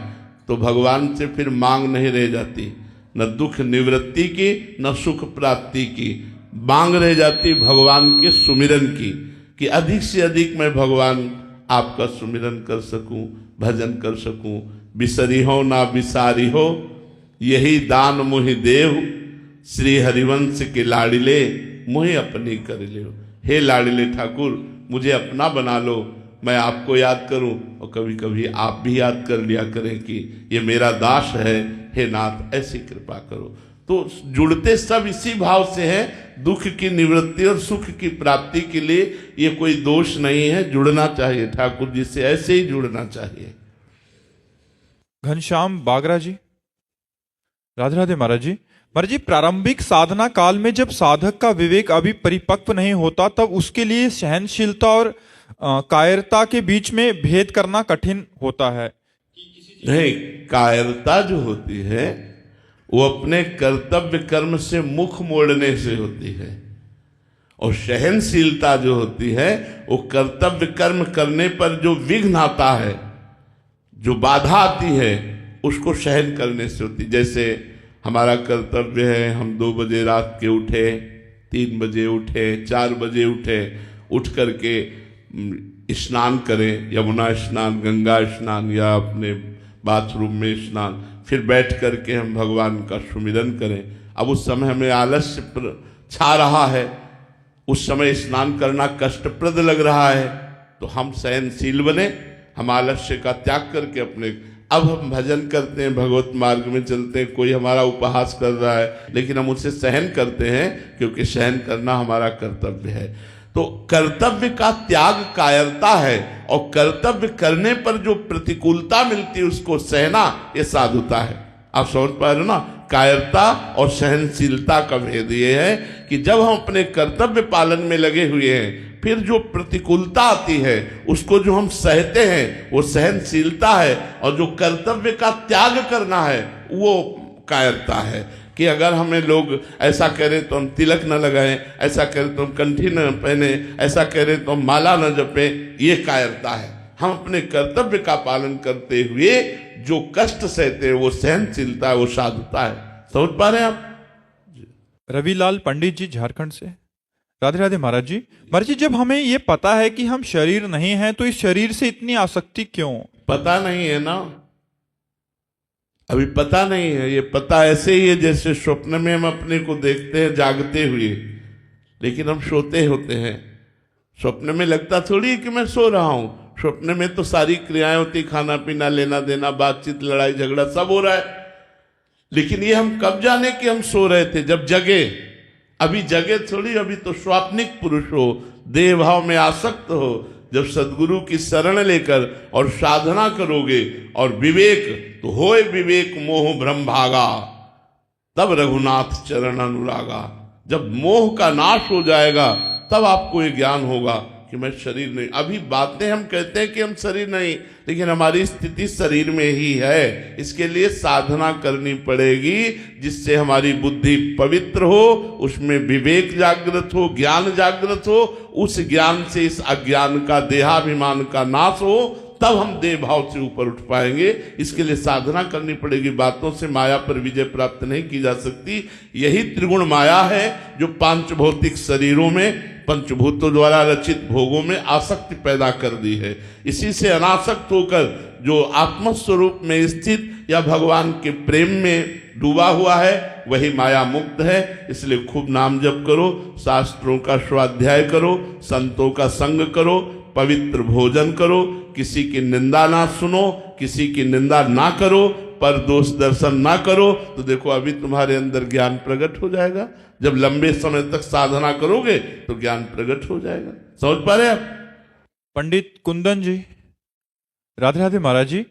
तो भगवान से फिर मांग नहीं रह जाती, न दुख निवृत्ति की न सुख प्राप्ति की। मांग रह जाती भगवान के सुमिरन की, कि अधिक से अधिक मैं भगवान आपका सुमिरन कर सकूं, भजन कर सकूं। बिसरी हो ना बिसारी हो, यही दान मोहि देव, श्री हरिवंश के लाडिले मोहि अपनी कर ले। हे लाडिले ठाकुर, मुझे अपना बना लो, मैं आपको याद करूं और कभी कभी आप भी याद कर लिया करें कि ये मेरा दास है, हे नाथ ऐसी कृपा करो। तो जुड़ते सब इसी भाव से हैं, दुख की निवृत्ति और सुख की प्राप्ति के लिए। ये कोई दोष नहीं है, जुड़ना चाहिए ठाकुर जी से, ऐसे ही जुड़ना चाहिए। घनश्याम बागरा जी, राधे राधे महाराज जी। महाराज जी, प्रारंभिक साधना काल में जब साधक का विवेक अभी परिपक्व नहीं होता, तब उसके लिए सहनशीलता और कायरता के बीच में भेद करना कठिन होता है। नहीं, कायरता जो होती है वो अपने कर्तव्य कर्म से मुख मोड़ने से होती है, और सहनशीलता जो होती है वो कर्तव्य कर्म करने पर जो विघ्न आता है, जो बाधा आती है, उसको सहन करने से होती। जैसे हमारा कर्तव्य है, हम 2 बजे रात के उठे, 3 बजे उठे, 4 बजे उठे, उठ करके स्नान करें, यमुना स्नान, गंगा स्नान या अपने बाथरूम में स्नान, फिर बैठ करके हम भगवान का सुमिरन करें। अब उस समय हमें आलस्य छा रहा है, उस समय स्नान करना कष्टप्रद लग रहा है, तो हम सहनशील बने, हम आलस्य का त्याग करके अपने, अब हम भजन करते हैं, भगवत मार्ग में चलते हैं। कोई हमारा उपहास कर रहा है, लेकिन हम उसे सहन करते हैं, क्योंकि सहन करना हमारा कर्तव्य है। तो कर्तव्य का त्याग कायरता है, और कर्तव्य करने पर जो प्रतिकूलता मिलती है उसको सहना, ये साधुता है। आप समझ पा रहे हो ना? कायरता और सहनशीलता का भेद ये है कि जब हम अपने कर्तव्य पालन में लगे हुए हैं, फिर जो प्रतिकूलता आती है उसको जो हम सहते हैं वो सहनशीलता है, और जो कर्तव्य का त्याग करना है वो कायरता है। कि अगर हमें लोग ऐसा करें तो हम तिलक न लगाएं, ऐसा करें तो हम कंठी न पहने, ऐसा करें तो हम माला न जपें, ये कायरता है। हम अपने कर्तव्य का पालन करते हुए जो कष्ट सहते हैं वो सहनशीलता है, वो साधुता है। समझ पा रहे हैं आप? रविलाल पंडित जी, झारखंड से, राधे राधे महाराज जी। महाराज जी, जब हमें ये पता है कि हम शरीर नहीं हैं, तो इस शरीर से इतनी आसक्ति क्यों? पता नहीं है ना, अभी पता नहीं है। ये पता ऐसे ही है जैसे स्वप्न में हम अपने को देखते हैं जागते हुए, लेकिन हम सोते होते हैं। स्वप्न में लगता थोड़ी है कि मैं सो रहा हूं, स्वप्न में तो सारी क्रियाएं होती, खाना पीना, लेना देना, बातचीत, लड़ाई झगड़ा सब हो रहा है। लेकिन ये हम कब जाने कि हम सो रहे थे? जब जगे। अभी जगे थोड़ी, अभी तो स्वाप्निक पुरुष हो, देह भाव में आसक्त हो, जब सदगुरु की शरण लेकर और साधना करोगे और विवेक, तो होए विवेक मोह भ्रम भागा, तब रघुनाथ चरण अनुरागा। जब मोह का नाश हो जाएगा तब आपको ये ज्ञान होगा कि मैं शरीर नहीं। अभी बातें हम कहते हैं कि हम शरीर नहीं, लेकिन हमारी स्थिति शरीर में ही है। इसके लिए साधना करनी पड़ेगी जिससे हमारी बुद्धि पवित्र हो, उसमें विवेक जागृत हो, ज्ञान जागृत हो, उस ज्ञान से इस अज्ञान का, देहाभिमान का नाश हो, तब हम देह भाव से ऊपर उठ पाएंगे। इसके लिए साधना करनी पड़ेगी। बातों से माया पर विजय प्राप्त नहीं की जा सकती। यही त्रिगुण माया है जो पांच भौतिक शरीरों में, पंचभूतों द्वारा रचित भोगों में आसक्ति पैदा कर दी है। इसी से अनासक्त होकर जो आत्मस्वरूप में स्थित या भगवान के प्रेम में डूबा हुआ है वही माया मुक्त है। इसलिए खूब नाम जप करो, शास्त्रों का स्वाध्याय करो, संतों का संग करो, पवित्र भोजन करो, किसी की निंदा ना सुनो, किसी की निंदा ना करो, पर दोष दर्शन ना करो, तो देखो अभी तुम्हारे अंदर ज्ञान प्रकट हो जाएगा। जब लंबे समय तक साधना करोगे तो ज्ञान प्रकट हो जाएगा। समझ पा रहे आप? पंडित कुंदन जी, राधे राधे महाराज जी।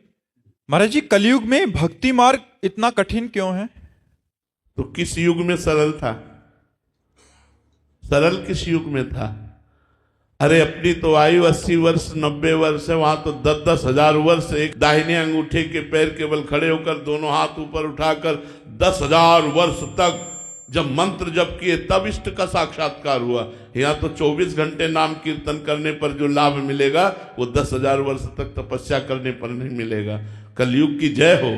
महाराज जी, कलयुग में भक्ति मार्ग इतना कठिन क्यों है? तो किस युग में सरल था? सरल किस युग में था? अरे अपनी तो आयु 80 वर्ष 90 वर्ष है, वहां तो 10-10 हजार वर्ष। एक दाहिने अंगूठे के पैर केवल खड़े होकर दोनों हाथ ऊपर उठाकर 10,000 वर्ष तक जब मंत्र जप किए तब इष्ट का साक्षात्कार हुआ। यहाँ तो 24 घंटे नाम कीर्तन करने पर जो लाभ मिलेगा वो 10,000 वर्ष तक तपस्या करने पर नहीं मिलेगा। कलयुग की जय हो,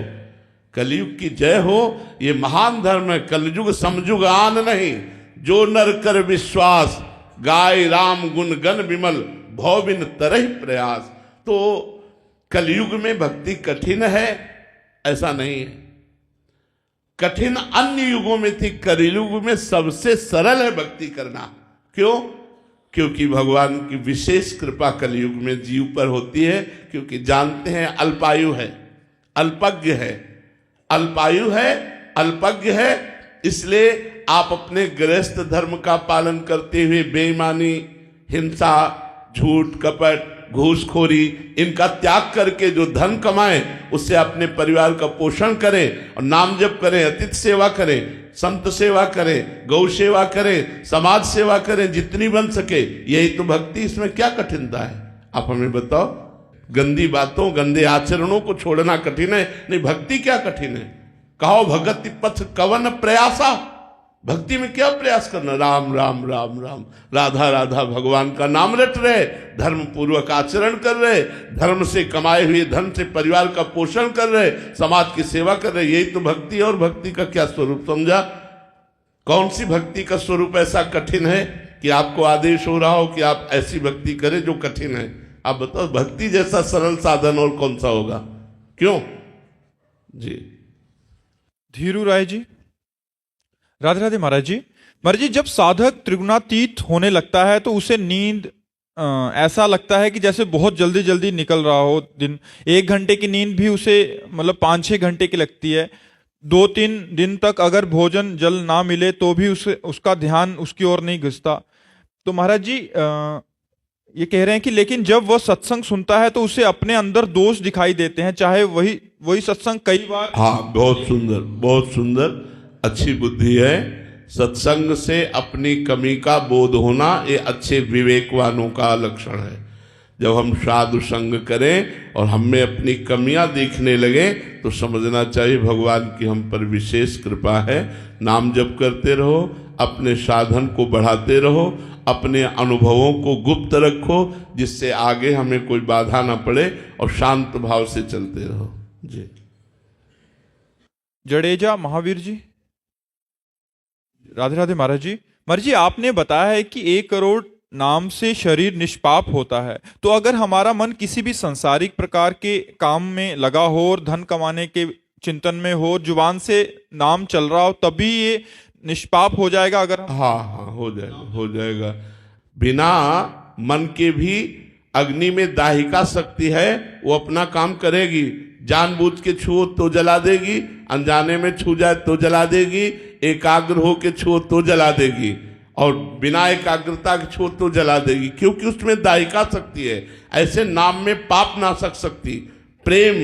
कलयुग की जय हो। ये महान धर्म है। कलयुग समयुग आन नहीं, जो नर कर विश्वास, गाय राम गुण गण विमल, भव बिन तरह प्रयास। तो कलयुग में भक्ति कठिन है ऐसा नहीं है। कठिन अन्य युगों में थी, कलयुग में सबसे सरल है भक्ति करना। क्यों? क्योंकि भगवान की विशेष कृपा कलयुग में जीव पर होती है। क्योंकि जानते हैं अल्पायु है, अल्पज्ञ है, अल्पायु है, अल्पज्ञ है। इसलिए आप अपने गृहस्थ धर्म का पालन करते हुए बेईमानी, हिंसा, झूठ, कपट, घूसखोरी इनका त्याग करके जो धन कमाएं उससे अपने परिवार का पोषण करें और नाम जप करें, अतिथि सेवा करें, संत सेवा करें, गौ सेवा करें, समाज सेवा करें, जितनी बन सके। यही तो भक्ति। इसमें क्या कठिनता है आप हमें बताओ? गंदी बातों, गंदे आचरणों को छोड़ना कठिन है? नहीं, भक्ति क्या कठिन है? कहो भगति पथ कवन प्रयासा। भक्ति में क्या प्रयास करना? राम राम राम राम, राधा राधा, भगवान का नाम रट रहे, धर्म पूर्वक आचरण कर रहे, धर्म से कमाए हुए धन से परिवार का पोषण कर रहे, समाज की सेवा कर रहे। यही तो भक्ति है। और भक्ति का क्या स्वरूप समझा? कौन सी भक्ति का स्वरूप ऐसा कठिन है कि आपको आदेश हो रहा हो कि आप ऐसी भक्ति करें जो कठिन है? आप बताओ, भक्ति जैसा सरल साधन और कौन सा होगा? क्यों जी? धीरू राय जी, राधे राधे महाराज जी। महाराज जी, जब साधक त्रिगुणातीत होने लगता है तो उसे नींद ऐसा लगता है कि जैसे बहुत जल्दी जल्दी निकल रहा हो दिन। 1 घंटे की नींद भी उसे मतलब 5-6 घंटे की लगती है। 2-3 दिन तक अगर भोजन जल ना मिले तो भी उसका ध्यान उसकी ओर नहीं घुसता। तो महाराज जी ये कह रहे हैं कि लेकिन जब वह सत्संग सुनता है तो उसे अपने अंदर दोष दिखाई देते हैं, चाहे वही सत्संग कई बार। हाँ, बहुत सुंदर, बहुत सुंदर, अच्छी बुद्धि है। सत्संग से अपनी कमी का बोध होना ये अच्छे विवेकवानों का लक्षण है। जब हम साधु संग करें और हम में अपनी कमियां देखने लगे तो समझना चाहिए भगवान की हम पर विशेष कृपा है। नाम जप करते रहो, अपने साधन को बढ़ाते रहो, अपने अनुभवों को गुप्त रखो जिससे आगे हमें कोई बाधा ना पड़े, और शांत भाव से चलते रहो जी। जडेजा महावीर जी, राधे राधे महाराज जी। महाराज जी, आपने बताया है कि 1 करोड़ नाम से शरीर निष्पाप होता है। तो अगर हमारा मन किसी भी सांसारिक प्रकार के काम में लगा हो और धन कमाने के चिंतन में हो, जुबान से नाम चल रहा हो, तभी ये निष्पाप हो जाएगा? अगर हाँ हाँ, हो जाएगा, हो जाएगा। बिना मन के भी अग्नि में दाहिका शक्ति है, वो अपना काम करेगी। जानबूझ के छुओ तो जला देगी, अनजाने में छू जाए तो जला देगी, एकाग्र हो के छुओ तो जला देगी। और बिना एकाग्रता के छोड़ तो जला देगी, क्योंकि उसमें दायिका शक्ति है। ऐसे नाम में पाप नाशक शक्ति, प्रेम,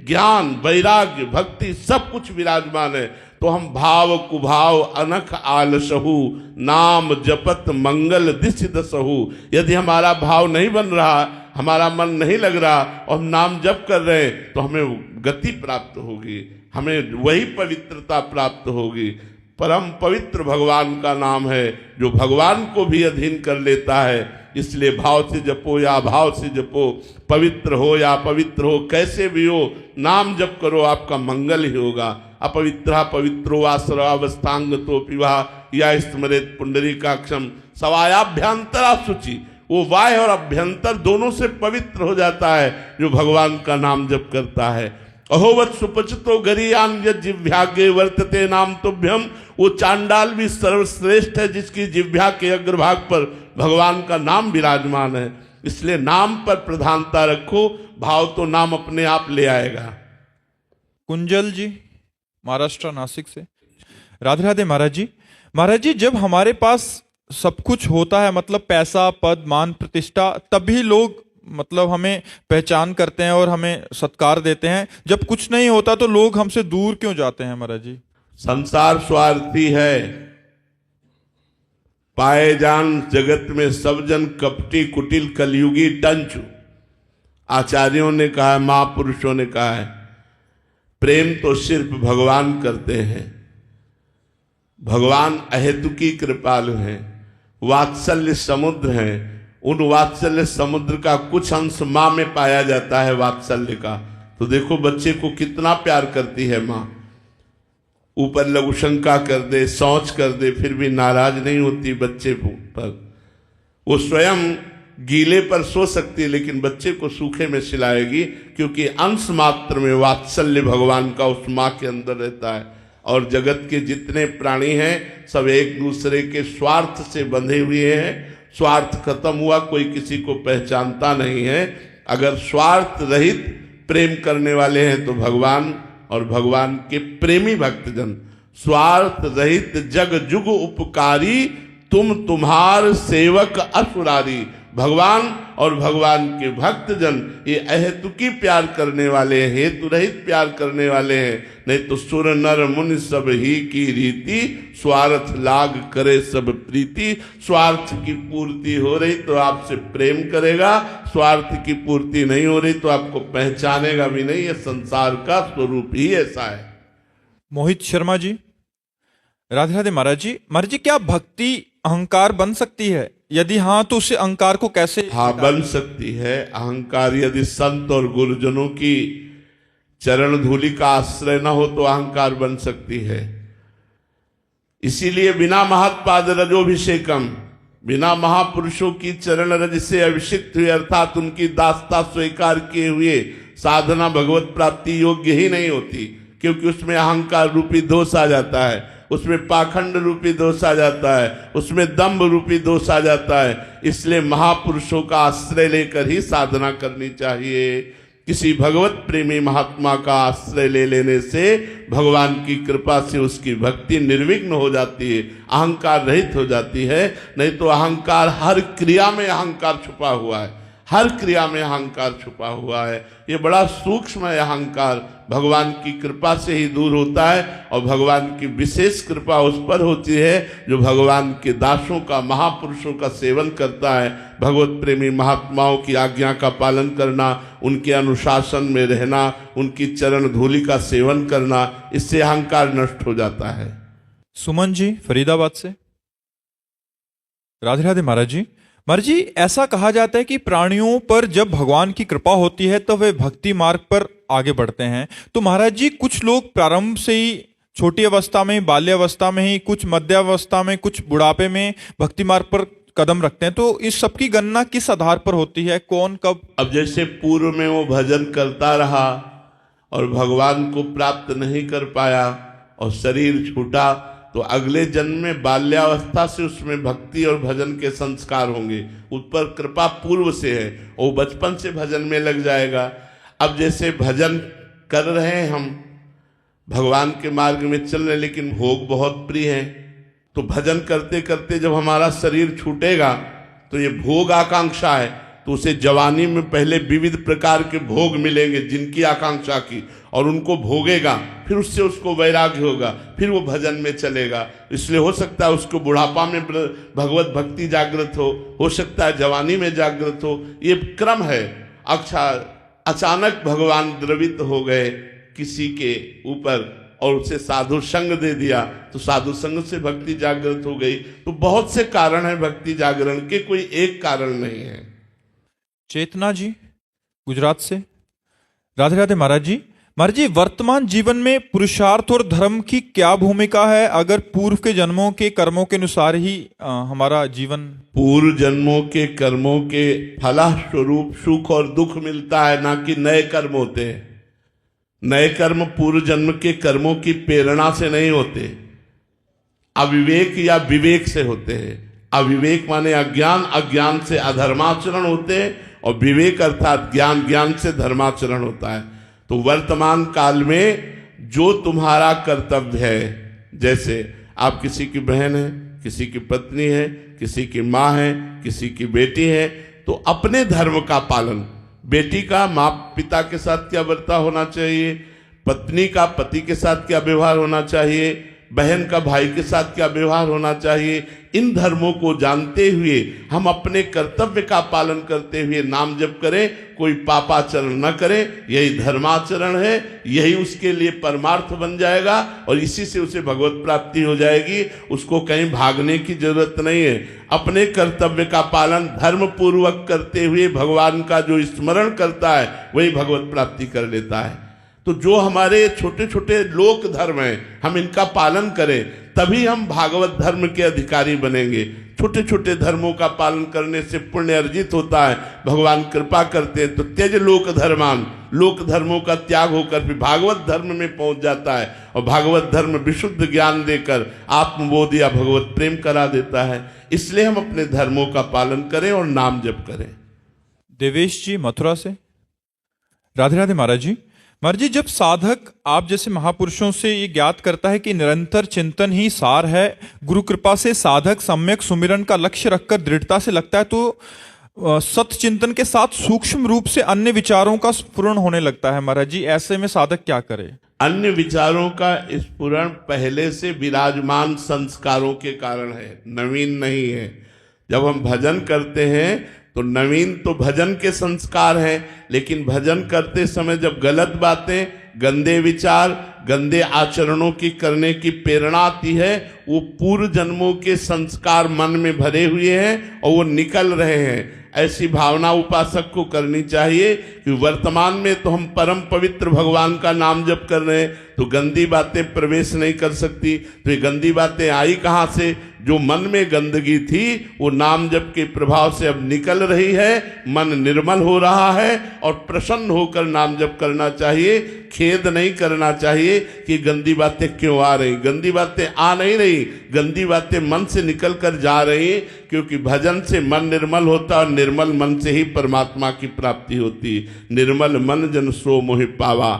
ज्ञान, वैराग्य, भक्ति सब कुछ विराजमान है। तो हम भाव कुभाव अनख आलसहु, नाम जपत मंगल दिश दसहु। यदि हमारा भाव नहीं बन रहा, हमारा मन नहीं लग रहा और हम नाम जप कर रहे हैं, तो हमें गति प्राप्त होगी, हमें वही पवित्रता प्राप्त होगी। परम पवित्र भगवान का नाम है, जो भगवान को भी अधीन कर लेता है। इसलिए भाव से जपो या भाव से जपो, पवित्र हो या पवित्र हो, कैसे भी हो, नाम जप करो, आपका मंगल ही होगा। अपवित्र पवित्रो वा सर्वावस्थांग तो पिवा या स्मरेत पुंडरीकाक्षम सवायाभ्यंतरा शुचि। वो वाय और अभ्यंतर दोनों से पवित्र हो जाता है जो भगवान का नाम जप करता है। अहोवत सुपचितो गरियान जिह्वाग्रे वर्तते नाम तुभ्यम। वो चांडाल भी सर्वश्रेष्ठ है जिसकी जिह्वा के अग्रभाग पर भगवान का नाम विराजमान है। इसलिए नाम पर प्रधानता रखो, भाव तो नाम अपने आप ले आएगा। कुंजल जी महाराष्ट्र नासिक से। राधे राधे महाराज जी। महाराज जी, जब हमारे पास सब कुछ होता है, मतलब पैसा, पद, मान, प्रतिष्ठा, तभी लोग मतलब हमें पहचान करते हैं और हमें सत्कार देते हैं। जब कुछ नहीं होता तो लोग हमसे दूर क्यों जाते हैं महाराज जी? संसार स्वार्थी है, पाए जान जगत में सब जन कपटी कुटिल कलयुगी टंचु। आचार्यों ने कहा है, महापुरुषों ने कहा है, प्रेम तो सिर्फ भगवान करते हैं। भगवान अहेतुकी कृपालु हैं, वात्सल्य समुद्र हैं। उन वात्सल्य समुद्र का कुछ अंश माँ में पाया जाता है, वात्सल्य का। तो देखो बच्चे को कितना प्यार करती है माँ। ऊपर लघु शंका कर दे, सोच कर दे, फिर भी नाराज नहीं होती बच्चे पर। वो स्वयं गीले पर सो सकती है, लेकिन बच्चे को सूखे में सिलाएगी, क्योंकि अंश मात्र में वात्सल्य भगवान का उस माँ के अंदर रहता है। और जगत के जितने प्राणी हैं सब एक दूसरे के स्वार्थ से बंधे हुए हैं। स्वार्थ खत्म हुआ, कोई किसी को पहचानता नहीं है। अगर स्वार्थ रहित प्रेम करने वाले हैं तो भगवान और भगवान के प्रेमी भक्तजन। स्वार्थ रहित जग जुग उपकारी, तुम तुम्हार सेवक असुरारी। भगवान और भगवान के भक्तजन ये अहेतुकी प्यार करने वाले हैं, हेतु रहित प्यार करने वाले हैं। नहीं तो सुर नर मुनि सब ही की रीति, स्वार्थ लाग करे सब प्रीति। स्वार्थ की पूर्ति हो रही तो आपसे प्रेम करेगा, स्वार्थ की पूर्ति नहीं हो रही तो आपको पहचानेगा भी नहीं। ये संसार का स्वरूप ही ऐसा है। मोहित शर्मा जी। राधे राधे महाराज जी। महाराज जी, क्या भक्ति अहंकार बन सकती है? यदि हाँ तो उसे अहंकार को कैसे? हाँ, बन सकती है। अहंकार यदि संत और गुरुजनों की चरण धूलि का आश्रय न हो तो अहंकार बन सकती है। इसीलिए बिना महत्पाद रजोभिषेकम, बिना महापुरुषों की चरण रज से अभिषिक्त हुए, अर्थात उनकी दासता स्वीकार किए हुए साधना भगवत प्राप्ति योग्य ही नहीं होती। क्योंकि उसमें अहंकार रूपी दोष आ जाता है, उसमें पाखंड रूपी दोष आ जाता है, उसमें दंभ रूपी दोष आ जाता है। इसलिए महापुरुषों का आश्रय लेकर ही साधना करनी चाहिए। किसी भगवत प्रेमी महात्मा का आश्रय ले लेने से भगवान की कृपा से उसकी भक्ति निर्विघ्न हो जाती है, अहंकार रहित हो जाती है। नहीं तो अहंकार, हर क्रिया में अहंकार छुपा हुआ है, हर क्रिया में अहंकार छुपा हुआ है। ये बड़ा सूक्ष्म है अहंकार, भगवान की कृपा से ही दूर होता है। और भगवान की विशेष कृपा उस पर होती है जो भगवान के दासों का, महापुरुषों का सेवन करता है। भगवत प्रेमी महात्माओं की आज्ञा का पालन करना, उनके अनुशासन में रहना, उनकी चरण धूलि का सेवन करना, इससे अहंकार नष्ट हो जाता है। सुमन जी फरीदाबाद से। राधे राधे महाराज जी। महाराज जी, ऐसा कहा जाता है कि प्राणियों पर जब भगवान की कृपा होती है तो वे भक्ति मार्ग पर आगे बढ़ते हैं। तो महाराज जी, कुछ लोग प्रारंभ से ही, छोटी अवस्था में, बाल्यावस्था में ही, कुछ मध्यावस्था में, कुछ बुढ़ापे में भक्ति मार्ग पर कदम रखते हैं। तो इस सब की गणना किस आधार पर होती है? कौन कब? अब जैसे पूर्व में वो भजन करता रहा और भगवान को प्राप्त नहीं कर पाया और शरीर छूटा, तो अगले जन्म में बाल्यावस्था से उसमें भक्ति और भजन के संस्कार होंगे। उस पर कृपा पूर्व से है, वो बचपन से भजन में लग जाएगा। अब जैसे भजन कर रहे हैं हम, भगवान के मार्ग में चल रहे, लेकिन भोग बहुत प्रिय हैं, तो भजन करते करते जब हमारा शरीर छूटेगा तो ये भोग आकांक्षा है, तो उसे जवानी में पहले विविध प्रकार के भोग मिलेंगे जिनकी आकांक्षा की, और उनको भोगेगा, फिर उससे उसको वैराग्य होगा, फिर वो भजन में चलेगा। इसलिए हो सकता है उसको बुढ़ापा में भगवत भक्ति जागृत हो सकता है जवानी में जागृत हो, ये क्रम है। अच्छा, अचानक भगवान द्रवित हो गए किसी के ऊपर और उसे साधु संग दे दिया, तो साधु संग से भक्ति जागृत हो गई। तो बहुत से कारण हैं भक्ति जागरण के, कोई एक कारण नहीं है। चेतना जी गुजरात से, राधे राधे महाराज जी। महाराज जी, वर्तमान जीवन में पुरुषार्थ और धर्म की क्या भूमिका है, अगर पूर्व के जन्मों के कर्मों के अनुसार ही हमारा जीवन? पूर्व जन्मों के कर्मों के फलस्वरूप सुख और दुख मिलता है, ना कि नए कर्म होते हैं। नए कर्म पूर्व जन्म के कर्मों की प्रेरणा से नहीं होते, अविवेक या विवेक से होते हैं। अविवेक माने अज्ञान, अज्ञान से अधर्माचरण होते हैं, और विवेक अर्थात ज्ञान, ज्ञान से धर्माचरण होता है। तो वर्तमान काल में जो तुम्हारा कर्तव्य है, जैसे आप किसी की बहन है, किसी की पत्नी है, किसी की माँ है, किसी की बेटी है, तो अपने धर्म का पालन, बेटी का माँ पिता के साथ क्या बर्ताव होना चाहिए, पत्नी का पति के साथ क्या व्यवहार होना चाहिए, बहन का भाई के साथ क्या व्यवहार होना चाहिए, इन धर्मों को जानते हुए हम अपने कर्तव्य का पालन करते हुए नाम जप करें, कोई पापाचरण न करें, यही धर्माचरण है, यही उसके लिए परमार्थ बन जाएगा और इसी से उसे भगवत प्राप्ति हो जाएगी। उसको कहीं भागने की जरूरत नहीं है। अपने कर्तव्य का पालन धर्म पूर्वक करते हुए भगवान का जो स्मरण करता है वही भगवत प्राप्ति कर लेता है। तो जो हमारे छोटे छोटे लोक धर्म हैं, हम इनका पालन करें, तभी हम भागवत धर्म के अधिकारी बनेंगे। छोटे छोटे धर्मों का पालन करने से पुण्य अर्जित होता है, भगवान कृपा करते हैं। तो त्यज लोक धर्मान, लोक धर्मों का त्याग होकर फिर भागवत धर्म में पहुंच जाता है, और भागवत धर्म विशुद्ध ज्ञान देकर आत्मबोध या भगवत प्रेम करा देता है। इसलिए हम अपने धर्मों का पालन करें और नाम जप करें। देवेश जी मथुरा से, राधे राधे महाराज जी। महाराज जी, जब साधक आप जैसे महापुरुषों से ये ज्ञात करता है कि निरंतर चिंतन ही सार है, गुरु कृपा से साधक सम्यक सुमिरन का लक्ष्य रखकर दृढ़ता से लगता है, तो सत्य चिंतन के साथ सूक्ष्म रूप से अन्य विचारों का स्फुरण होने लगता है। महाराज जी, ऐसे में साधक क्या करे? अन्य विचारों का स्फुरण पहले से विराजमान संस्कारों के कारण है, नवीन नहीं है। जब हम भजन करते हैं तो नवीन तो भजन के संस्कार हैं, लेकिन भजन करते समय जब गलत बातें, गंदे विचार, गंदे आचरणों की करने की प्रेरणा आती है, वो पूर्व जन्मों के संस्कार मन में भरे हुए हैं और वो निकल रहे हैं। ऐसी भावना उपासक को करनी चाहिए कि वर्तमान में तो हम परम पवित्र भगवान का नाम जप कर रहे हैं, तो गंदी बातें प्रवेश नहीं कर सकती। तो ये गंदी बातें आई कहाँ से? जो मन में गंदगी थी वो नाम जप के प्रभाव से अब निकल रही है, मन निर्मल हो रहा है, और प्रसन्न होकर नाम जप करना चाहिए। खेद नहीं करना चाहिए कि गंदी बातें क्यों आ रही। गंदी बातें आ नहीं रही, गंदी बातें मन से निकल कर जा रही, क्योंकि भजन से मन निर्मल होता है और निर्मल मन से ही परमात्मा की प्राप्ति होती। निर्मल मन जन सो मोहि पावा।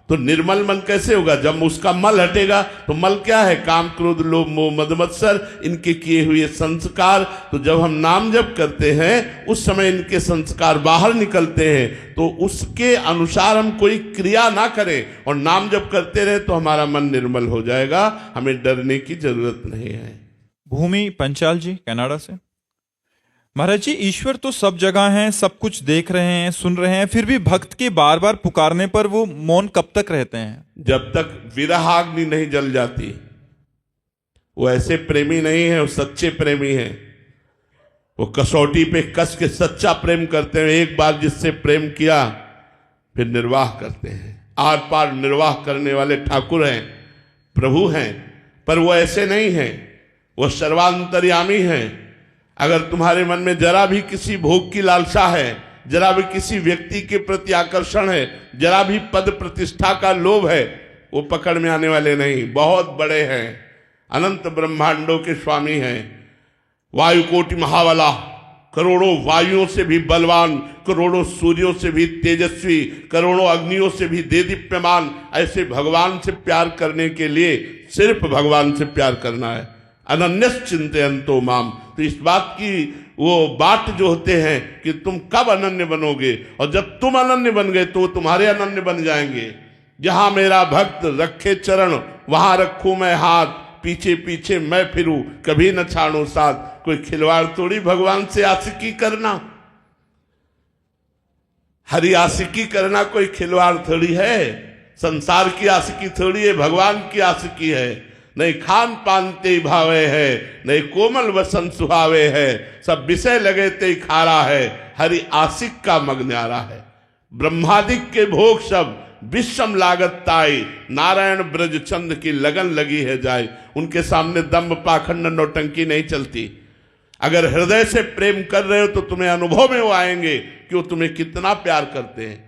तो निर्मल मन कैसे होगा? जब उसका मल हटेगा। तो मल क्या है? काम, क्रोध, लोभ, मोह, मद, मत्सर, इनके किए हुए संस्कार। तो जब हम नाम जप करते हैं उस समय इनके संस्कार बाहर निकलते हैं, तो उसके अनुसार हम कोई क्रिया ना करें और नाम जप करते रहे तो हमारा मन निर्मल हो जाएगा। हमें डरने की जरूरत नहीं है। भूमि पंचाल जी कनाडा से, महाराज जी, ईश्वर तो सब जगह हैं, सब कुछ देख रहे हैं, सुन रहे हैं, फिर भी भक्त के बार बार पुकारने पर वो मौन कब तक रहते हैं? जब तक विरहाग्नि नहीं जल जाती। वो ऐसे प्रेमी नहीं है, वो सच्चे प्रेमी हैं। वो कसौटी पे कस के सच्चा प्रेम करते हैं। एक बार जिससे प्रेम किया फिर निर्वाह करते हैं। आर पार निर्वाह करने वाले ठाकुर हैं, प्रभु हैं। पर वो ऐसे नहीं हैं, वो सर्वांतर्यामी हैं। अगर तुम्हारे मन में जरा भी किसी भोग की लालसा है, जरा भी किसी व्यक्ति के प्रति आकर्षण है, जरा भी पद प्रतिष्ठा का लोभ है, वो पकड़ में आने वाले नहीं। बहुत बड़े हैं, अनंत ब्रह्मांडों के स्वामी हैं, वायुकोटि महाबला, करोड़ों वायुओं से भी बलवान, करोड़ों सूर्यों से भी तेजस्वी, करोड़ों अग्नियों से भी देदीप्यमान। ऐसे भगवान से प्यार करने के लिए सिर्फ भगवान से प्यार करना है। अनन्यस चिंतयन्तो माम। तो इस बात की वो बाट जो होते हैं कि तुम कब अनन्य बनोगे, और जब तुम अनन्य बन गए तो तुम्हारे अनन्य बन जाएंगे। जहां मेरा भक्त रखे चरण वहां रखूं मैं हाथ, पीछे पीछे मैं फिरूं कभी न छाड़ू साथ। कोई खिलवाड़ थोड़ी भगवान से आशिकी करना, हरि आशिकी करना कोई खिलवाड़ थोड़ी है। संसार की आशिकी थोड़ी है, भगवान की आशिकी है। नहीं खान पान ते भावे है, नहीं कोमल वसन सुहावे है, सब विषय लगे ते खारा है, हरि आशिक का मग न्यारा है। ब्रह्मादिक के भोग सब विषम लागत ताई, नारायण ब्रज चंद की लगन लगी है जाए। उनके सामने दम्भ पाखंड नौटंकी नहीं चलती। अगर हृदय से प्रेम कर रहे हो तो तुम्हें अनुभव में वो आएंगे कि वो तुम्हें कितना प्यार करते हैं।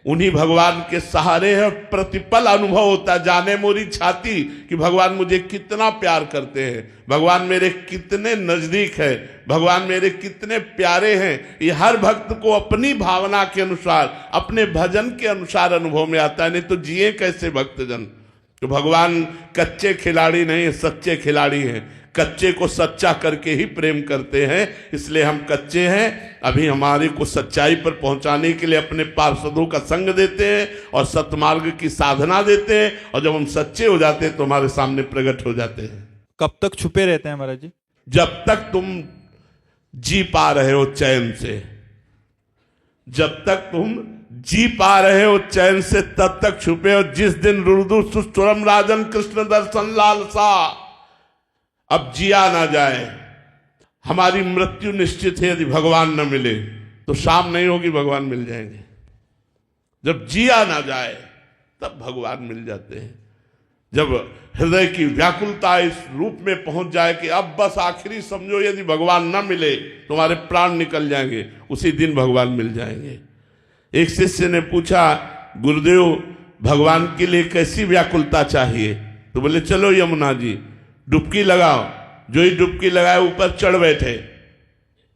उन्हीं भगवान के सहारे है, प्रतिपल अनुभव होता है, जाने मोरी छाती कि भगवान मुझे कितना प्यार करते हैं, भगवान मेरे कितने नजदीक है, भगवान मेरे कितने प्यारे हैं। ये हर भक्त को अपनी भावना के अनुसार, अपने भजन के अनुसार अनुभव में आता है। नहीं तो जिए कैसे भक्तजन। तो भगवान कच्चे खिलाड़ी नहीं, सच्चे खिलाड़ी हैं। कच्चे को सच्चा करके ही प्रेम करते हैं, इसलिए हम कच्चे हैं। अभी हमारे को सच्चाई पर पहुंचाने के लिए अपने पार्षदों का संग देते हैं और सतमार्ग की साधना देते हैं, और जब हम सच्चे हो जाते हैं तो हमारे सामने प्रकट हो जाते हैं। कब तक छुपे रहते हैं महाराज जी? जब तक तुम जी पा रहे हो चैन से, जब तक तुम जी पा रहे हो चैन से तब तक छुपे हो। जिस दिन रुदु सुस्वरम राजन कृष्ण दर्शन लालसा, अब जिया ना जाए, हमारी मृत्यु निश्चित है। यदि भगवान न मिले तो शाम नहीं होगी, भगवान मिल जाएंगे। जब जिया ना जाए तब भगवान मिल जाते हैं। जब हृदय की व्याकुलता इस रूप में पहुंच जाए कि अब बस आखिरी समझो, यदि भगवान न मिले तुम्हारे प्राण निकल जाएंगे, उसी दिन भगवान मिल जाएंगे। एक शिष्य ने पूछा, गुरुदेव भगवान के लिए कैसी व्याकुलता चाहिए? तो बोले चलो यमुना जी डुबकी लगाओ। जो ही डुबकी लगाए ऊपर चढ़ बैठे,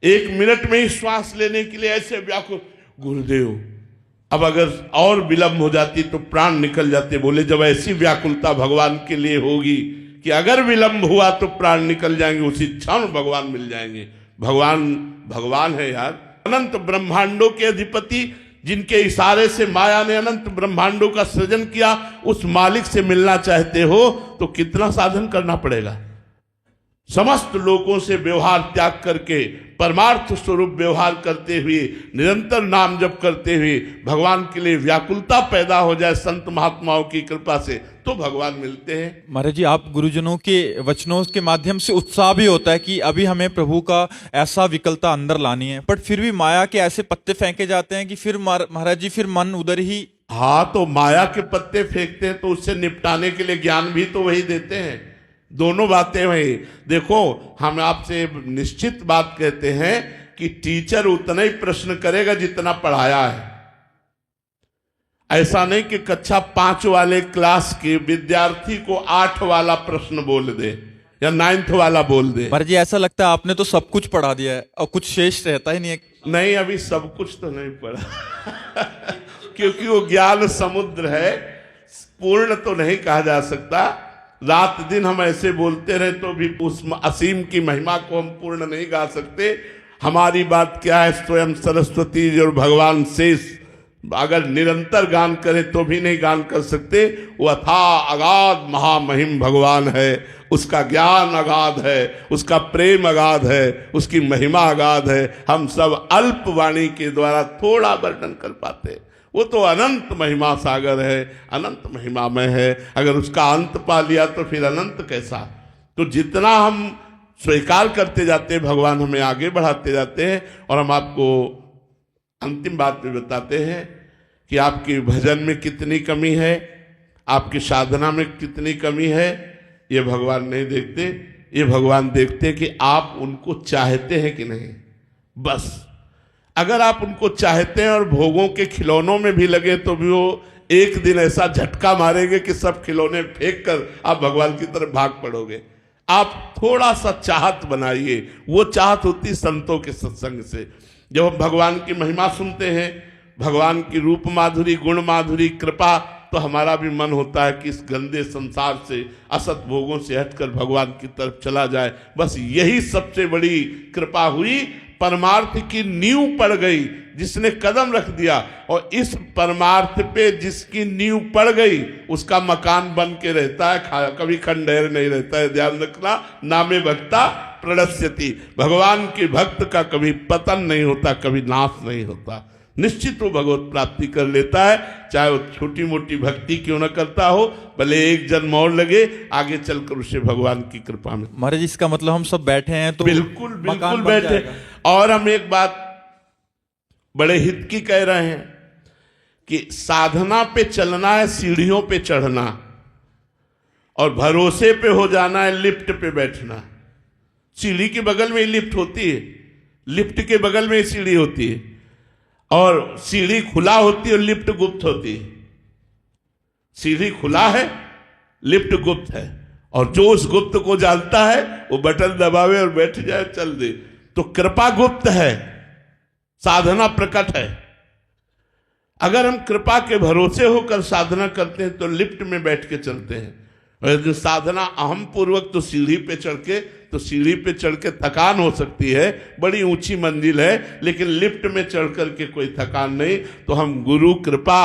1 मिनट में ही श्वास लेने के लिए ऐसे व्याकुल। गुरुदेव अब अगर और विलंब हो जाती तो प्राण निकल जाते। बोले जब ऐसी व्याकुलता भगवान के लिए होगी कि अगर विलंब हुआ तो प्राण निकल जाएंगे, उसी क्षण भगवान मिल जाएंगे। भगवान भगवान है यार, अनंत ब्रह्मांडों के अधिपति, जिनके इशारे से माया ने अनंत ब्रह्मांडों का सृजन किया, उस मालिक से मिलना चाहते हो तो कितना साधन करना पड़ेगा। समस्त लोगों से व्यवहार त्याग करके परमार्थ स्वरूप व्यवहार करते हुए, निरंतर नाम जप करते हुए भगवान के लिए व्याकुलता पैदा हो जाए संत महात्माओं की कृपा से, तो भगवान मिलते हैं। महाराज जी, आप गुरुजनों के वचनों के माध्यम से उत्साह भी होता है कि अभी हमें प्रभु का ऐसा विकलता अंदर लानी है, बट फिर भी माया के ऐसे पत्ते फेंके जाते हैं कि फिर महाराज जी फिर मन उधर ही। हाँ, तो माया के पत्ते फेंकते हैं तो उससे निपटाने के लिए ज्ञान भी तो वही देते हैं। दोनों बातें वही। देखो, हम आपसे निश्चित बात कहते हैं कि टीचर उतना ही प्रश्न करेगा जितना पढ़ाया है। ऐसा नहीं कि कक्षा 5 वाले क्लास के विद्यार्थी को 8 वाला प्रश्न बोल दे या 9th वाला बोल दे। महाराज जी, ऐसा लगता है आपने तो सब कुछ पढ़ा दिया है और कुछ शेष रहता ही नहीं है। नहीं, अभी सब कुछ तो नहीं पढ़ा क्योंकि वो ज्ञान समुद्र है, पूर्ण तो नहीं कहा जा सकता। रात दिन हम ऐसे बोलते रहे तो भी उस असीम की महिमा को हम पूर्ण नहीं गा सकते। हमारी बात क्या है, स्वयं सरस्वती जी और भगवान शेष अगर निरंतर गान करें तो भी नहीं गान कर सकते। वो अथाह अगाध महामहिम भगवान है, उसका ज्ञान अगाध है, उसका प्रेम अगाध है, उसकी महिमा अगाध है। हम सब अल्प वाणी के द्वारा थोड़ा वर्णन कर पाते हैं। वो तो अनंत महिमा सागर है, अनंत महिमामय है। अगर उसका अंत पा लिया तो फिर अनंत कैसा। तो जितना हम स्वीकार करते जाते हैं, भगवान हमें आगे बढ़ाते जाते हैं। और हम आपको अंतिम बात भी बताते हैं कि आपकी भजन में कितनी कमी है, आपकी साधना में कितनी कमी है, ये भगवान नहीं देखते। ये भगवान देखते कि आप उनको चाहते हैं कि नहीं। बस अगर आप उनको चाहते हैं और भोगों के खिलौनों में भी लगे तो भी वो एक दिन ऐसा झटका मारेंगे कि सब खिलौने फेंक कर आप भगवान की तरफ भाग पड़ोगे। आप थोड़ा सा चाहत बनाइए। वो चाहत होती संतों के सत्संग से। जब हम भगवान की महिमा सुनते हैं, भगवान की रूप माधुरी, गुण माधुरी, कृपा, तो तो हमारा भी मन होता है कि इस गंदे संसार से, असत भोगों से हटकर भगवान की तरफ चला जाए। बस यही सबसे बड़ी कृपा हुई, परमार्थ की नींव पड़ गई, जिसने कदम रख दिया, और इस परमार्थ पे जिसकी नींव पड़ गई उसका मकान बन के रहता है, कभी खंडहर नहीं रहता है। ध्यान रखना, नामे भक्ता प्रणश्यति, भगवान के भक्त का कभी पतन नहीं होता, कभी नाश नहीं होता, निश्चित वो भगवत प्राप्ति कर लेता है, चाहे वो छोटी मोटी भक्ति क्यों न करता हो, भले एक जन्म और लगे, आगे चलकर उसे भगवान की कृपा में। महाराज इसका मतलब हम सब बैठे हैं तो बिल्कुल मकान बिल्कुल बन बैठे। जाएगा। और हम एक बात बड़े हित की कह रहे हैं कि साधना पे चलना है, सीढ़ियों पे चढ़ना, और भरोसे पे हो जाना है लिफ्ट पे बैठना। सीढ़ी के बगल में ही लिफ्ट होती है, लिफ्ट के बगल में ही सीढ़ी होती है, और सीढ़ी खुला होती है और लिफ्ट गुप्त होती है। सीढ़ी खुला है, लिफ्ट गुप्त है, और जो उस गुप्त को जानता है वो बटन दबावे और बैठ जाए, चल दे। तो कृपा गुप्त है, साधना प्रकट है। अगर हम कृपा के भरोसे होकर साधना करते हैं तो लिफ्ट में बैठ के चलते हैं, और यदि साधना अहम पूर्वक तो सीढ़ी पे चढ़ के थकान हो सकती है, बड़ी ऊंची मंजिल है, लेकिन लिफ्ट में चढ़ करके कोई थकान नहीं। तो हम गुरु कृपा,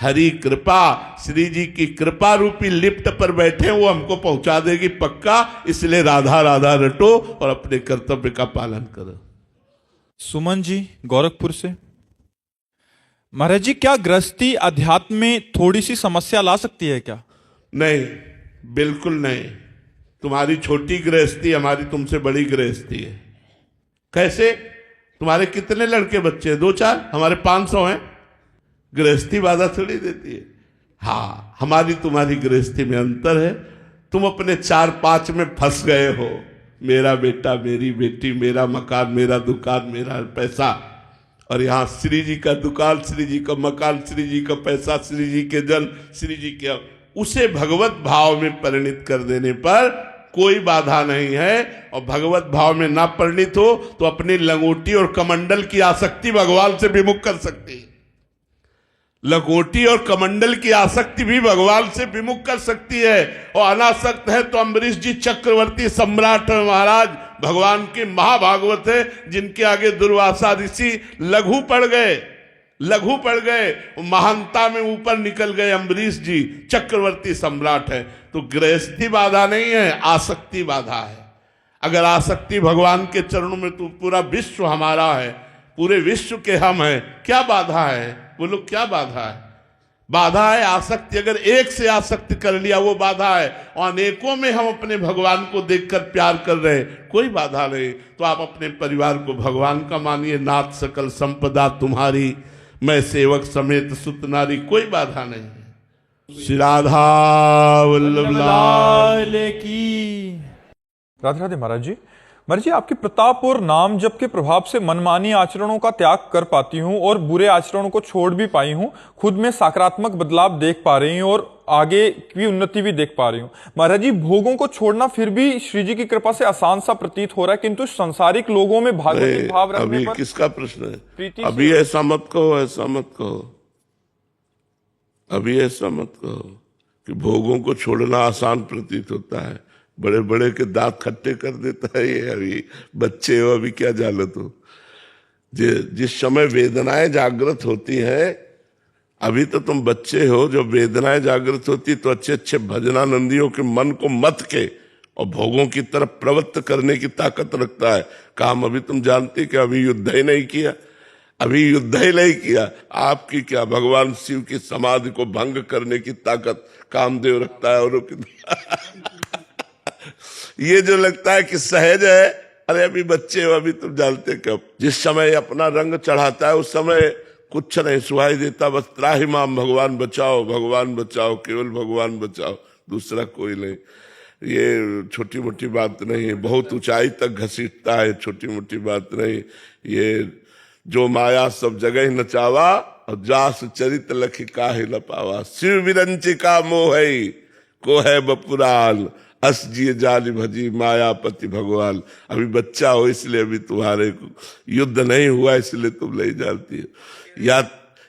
हरि कृपा, श्री जी की कृपा रूपी लिफ्ट पर बैठे, वो हमको पहुंचा देगी पक्का। इसलिए राधा राधा रटो और अपने कर्तव्य का पालन करो। सुमन जी गोरखपुर से। महाराज जी, क्या गृहस्थी अध्यात्म में थोड़ी सी समस्या ला सकती है क्या? नहीं, बिल्कुल नहीं। तुम्हारी छोटी गृहस्थी हमारी तुमसे बड़ी गृहस्थी है। कैसे? तुम्हारे कितने लड़के बच्चे हैं? 2-4, हमारे 500 हैं। गृहस्थी बाधा थोड़ी देती है। हाँ, हमारी तुम्हारी गृहस्थी में अंतर है। तुम अपने 4-5 में फंस गए हो, मेरा बेटा, मेरी बेटी, मेरा मकान, मेरा दुकान, मेरा पैसा। और यहाँ श्री जी का दुकान, श्री जी का मकान, श्री जी का पैसा, श्री जी के जन, श्री जी के, उसे भगवत भाव में परिणित कर देने पर कोई बाधा नहीं है। और भगवत भाव में ना परिणित हो तो अपनी लंगोटी और कमंडल की आसक्ति भगवान से विमुख कर सकती है। लंगोटी और कमंडल की आसक्ति भी भगवान से विमुख कर सकती है। और अनासक्त है तो अम्बरीश जी चक्रवर्ती सम्राट महाराज भगवान के महाभागवत है, जिनके आगे दुर्वासा ऋषि लघु पड़ गए, महानता में ऊपर निकल गए। अम्बरीश जी चक्रवर्ती सम्राट है। तो गृहस्थी बाधा नहीं है, आसक्ति बाधा है। अगर आसक्ति भगवान के चरणों में, तो पूरा विश्व हमारा है, पूरे विश्व के हम हैं, क्या बाधा है? बोलो, क्या बाधा है? बाधा है आसक्ति। अगर एक से आसक्ति कर लिया वो बाधा है, और अनेकों में हम अपने भगवान को देखकर प्यार कर रहे हैं, कोई बाधा नहीं। तो आप अपने परिवार को भगवान का मानिए। नाथ सकल संपदा तुम्हारी, मैं सेवक समेत सुत नारी, कोई बाधा नहीं है। श्री राधा वल्लभ लाल की राधे राधे। महाराज जी, आपके प्रताप और नाम जप के प्रभाव से मनमानी आचरणों का त्याग कर पाती हूँ और बुरे आचरणों को छोड़ भी पाई हूँ। खुद में सकारात्मक बदलाव देख पा रही हूँ और आगे की उन्नति भी देख पा रही हूँ। महाराज जी, भोगों को छोड़ना फिर भी श्री जी की कृपा से आसान सा प्रतीत हो रहा है, किंतु सांसारिक लोगों में भागवती भाव रखने अभी पर किसका प्रश्न है? अभी ऐसा मत कहो, ऐसा मत कहो, अभी ऐसा मत कहो कि भोगों को छोड़ना आसान प्रतीत होता है। बड़े बड़े के दांत खट्टे कर देता है ये। अभी बच्चे हो, अभी क्या जालत हो। जिस समय वेदनाएं जागृत होती हैं, अभी तो तुम बच्चे हो, जब वेदनाएं जागृत होती तो अच्छे अच्छे भजनानंदियों के मन को मत के और भोगों की तरफ प्रवृत्त करने की ताकत रखता है काम। अभी तुम जानते कि अभी युद्ध ही नहीं किया, अभी युद्ध ही नहीं किया। आपकी क्या, भगवान शिव की समाधि को भंग करने की ताकत कामदेव रखता है। और ये जो लगता है कि सहज है, अरे अभी बच्चे हो, अभी तुम जानते कब। जिस समय अपना रंग चढ़ाता है उस समय कुछ नहीं सुहाई देता, बस त्राहिमाम, भगवान बचाओ, भगवान बचाओ, केवल भगवान बचाओ, दूसरा कोई नहीं। ये छोटी मोटी बात नहीं है, बहुत ऊंचाई तक घसीटता है, छोटी मोटी बात नहीं। ये जो माया सब जगह नचावा और जास चरित लखी काहे न पावा। शिव विरंचिका मोहई को है बपुराल, अस जिए जाली भजी मायापति भगवान। अभी बच्चा हो इसलिए अभी तुम्हारे को युद्ध नहीं हुआ, इसलिए तुम नहीं जानती हो।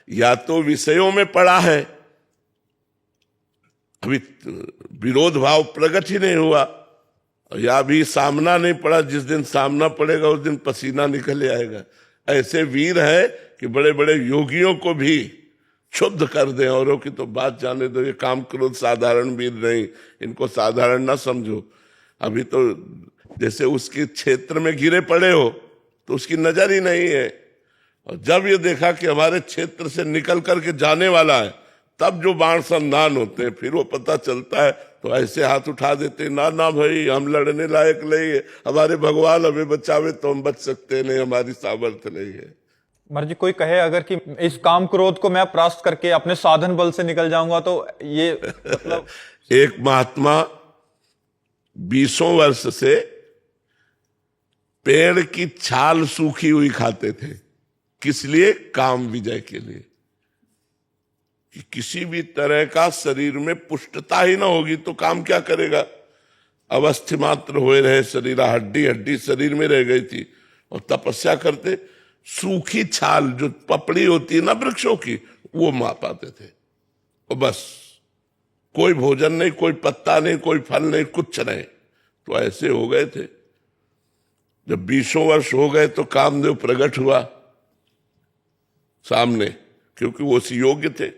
या तो विषयों में पड़ा है, अभी विरोध भाव प्रकट ही नहीं हुआ, या अभी सामना नहीं पड़ा। जिस दिन सामना पड़ेगा उस दिन पसीना निकल आएगा। ऐसे वीर है कि बड़े बड़े योगियों को भी क्षुब्ध कर दें। औरों की तो बात जाने दो, ये काम क्रोध साधारण वीर नहीं, इनको साधारण ना समझो। अभी तो जैसे उसके क्षेत्र में गिरे पड़े हो तो उसकी नजर ही नहीं है, और जब ये देखा कि हमारे क्षेत्र से निकल करके जाने वाला है, तब जो बाण संधान होते हैं फिर वो पता चलता है, तो ऐसे हाथ उठा देते, ना ना भाई हम लड़ने लायक नहीं है, हमारे भगवान हमें बचावे तो हम बच सकते नहीं, हमारी सामर्थ्य नहीं है। महाराज जी, कोई कहे अगर कि इस काम क्रोध को मैं परास्त करके अपने साधन बल से निकल जाऊंगा, तो ये मतलब एक महात्मा 20 वर्ष से पेड़ की छाल सूखी हुई खाते थे। किस लिए? काम विजय के लिए। कि किसी भी तरह का शरीर में पुष्टता ही ना होगी तो काम क्या करेगा। अवस्थि मात्र हुए रहे शरीर, हड्डी हड्डी शरीर में रह गई थी, और तपस्या करते सूखी छाल जो पपड़ी होती है ना वृक्षों की, वो मां पाते थे, और बस कोई भोजन नहीं, कोई पत्ता नहीं, कोई फल नहीं, कुछ नहीं। तो ऐसे हो गए थे। जब 20 वर्ष हो गए तो कामदेव प्रकट हुआ सामने, क्योंकि वो उसी योग्य थे,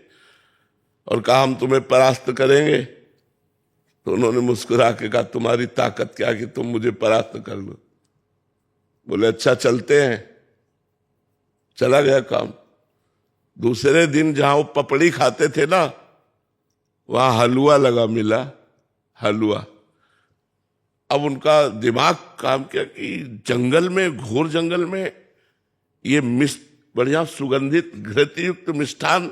और कहा हम तुम्हें परास्त करेंगे। तो उन्होंने मुस्कुरा के कहा तुम्हारी ताकत क्या कि तुम मुझे परास्त कर लो। बोले अच्छा चलते हैं। चला गया काम। दूसरे दिन जहां वो पपड़ी खाते थे ना, वहां हलवा लगा मिला, हलवा। अब उनका दिमाग काम किया कि जंगल में, घोर जंगल में ये बढ़िया सुगंधित घृतयुक्त मिष्ठान,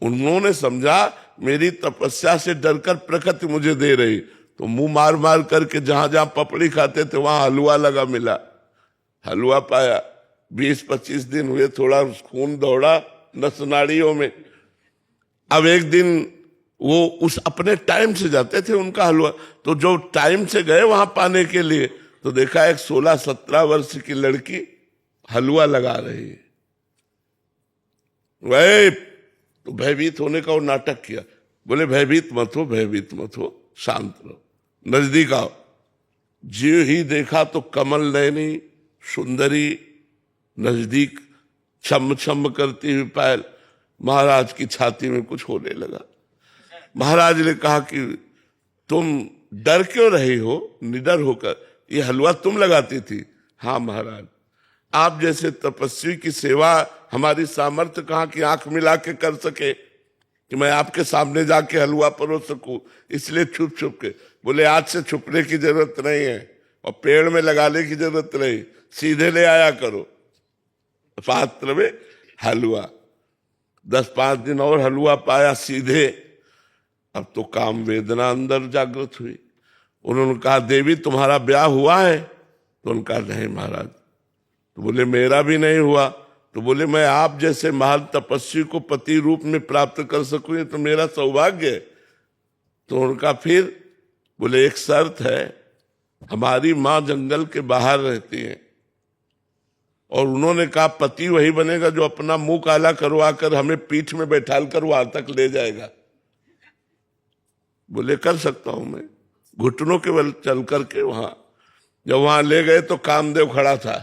उन्होंने समझा मेरी तपस्या से डरकर प्रकृति मुझे दे रही, तो मुंह मार मार करके जहां जहां पपड़ी खाते थे वहां हलवा लगा मिला, हलवा पाया। 20-25 दिन हुए, थोड़ा खून दौड़ा नस नाड़ियों में। अब एक दिन वो उस अपने टाइम से जाते थे उनका हलवा, तो जो टाइम से गए वहां पाने के लिए, तो देखा एक 16-17 वर्ष की लड़की हलवा लगा रही है। वही तो भयभीत होने का वो नाटक किया। बोले भयभीत मत हो, भयभीत मत हो, शांत रहो, नजदीक आओ। जो ही देखा तो कमल नयनी सुंदरी नजदीक छम छम करती हुई पायल महाराज की छाती में कुछ होने लगा। महाराज ने कहा कि तुम डर क्यों रही हो, निडर होकर? ये हलवा तुम लगाती थी? हाँ महाराज, आप जैसे तपस्वी की सेवा हमारी सामर्थ्य कहाँ की आंख मिला के कर सके कि मैं आपके सामने जाके हलवा परोस सकूं, इसलिए छुप छुप के। बोले आज से छुपने की जरूरत नहीं है, और पेड़ में लगाने की जरूरत नहीं, सीधे ले आया करो पात्र में हलवा। 10-5 दिन और हलवा पाया सीधे। अब तो काम वेदना अंदर जागृत हुई। उन्होंने कहा देवी तुम्हारा ब्याह हुआ है? तो उन्होंने कहा नहीं महाराज। तो बोले मेरा भी नहीं हुआ। तो बोले मैं आप जैसे महान तपस्वी को पति रूप में प्राप्त कर सकूं, ये तो मेरा सौभाग्य है। तो उनका फिर बोले एक शर्त है, हमारी माँ जंगल के बाहर रहती है, और उन्होंने कहा पति वही बनेगा जो अपना मुंह काला करवा कर हमें पीठ में बैठाल कर वहां तक ले जाएगा। बोले कर सकता हूं मैं, घुटनों के बल चल करके वहां। जब वहां ले गए तो कामदेव खड़ा था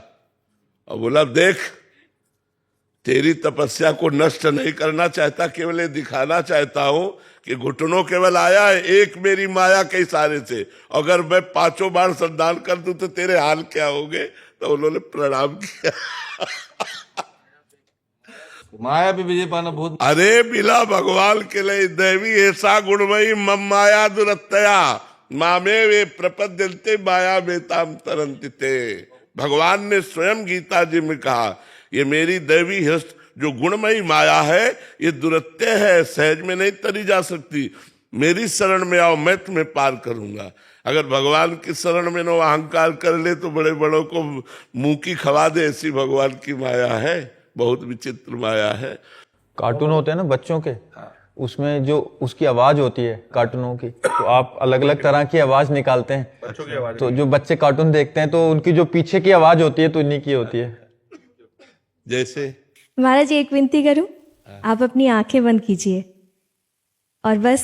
और बोला देख तेरी तपस्या को नष्ट नहीं करना चाहता, केवल ये दिखाना चाहता हूं कि घुटनों केवल आया है एक मेरी माया के इशारे से। अगर मैं 5 बार संधान कर दूं तो तेरे हाल क्या होंगे? तो उन्होंने प्रणाम किया। माया भी विजय पाना बहुत। अरे बिला भगवान के लिए देवी ऐसा गुणमयी मम माया दुरत्तया मामे वे प्रपद्यन्ते माया बेताम तरंतिते। भगवान ने स्वयं गीता जी में कहा ये मेरी दैवी हस्त जो गुणमयी माया है ये दुरत्य है, सहज में नहीं तरी जा सकती। मेरी शरण में आओ, मैं तुम्हें पार करूंगा। अगर भगवान की शरण में नो अहंकार कर ले तो बड़े बड़ों को मुंह की खवा दे, ऐसी भगवान की माया है। बहुत विचित्र माया है। कार्टून होते हैं ना बच्चों के, उसमें जो उसकी आवाज होती है कार्टूनों की, तो आप अलग अलग तरह की आवाज निकालते हैं। तो जो बच्चे कार्टून देखते हैं तो उनकी जो पीछे की आवाज होती है तो इन्हीं की होती है। जैसे महाराज एक विनती करूं, आप अपनी आंखें बंद कीजिए और बस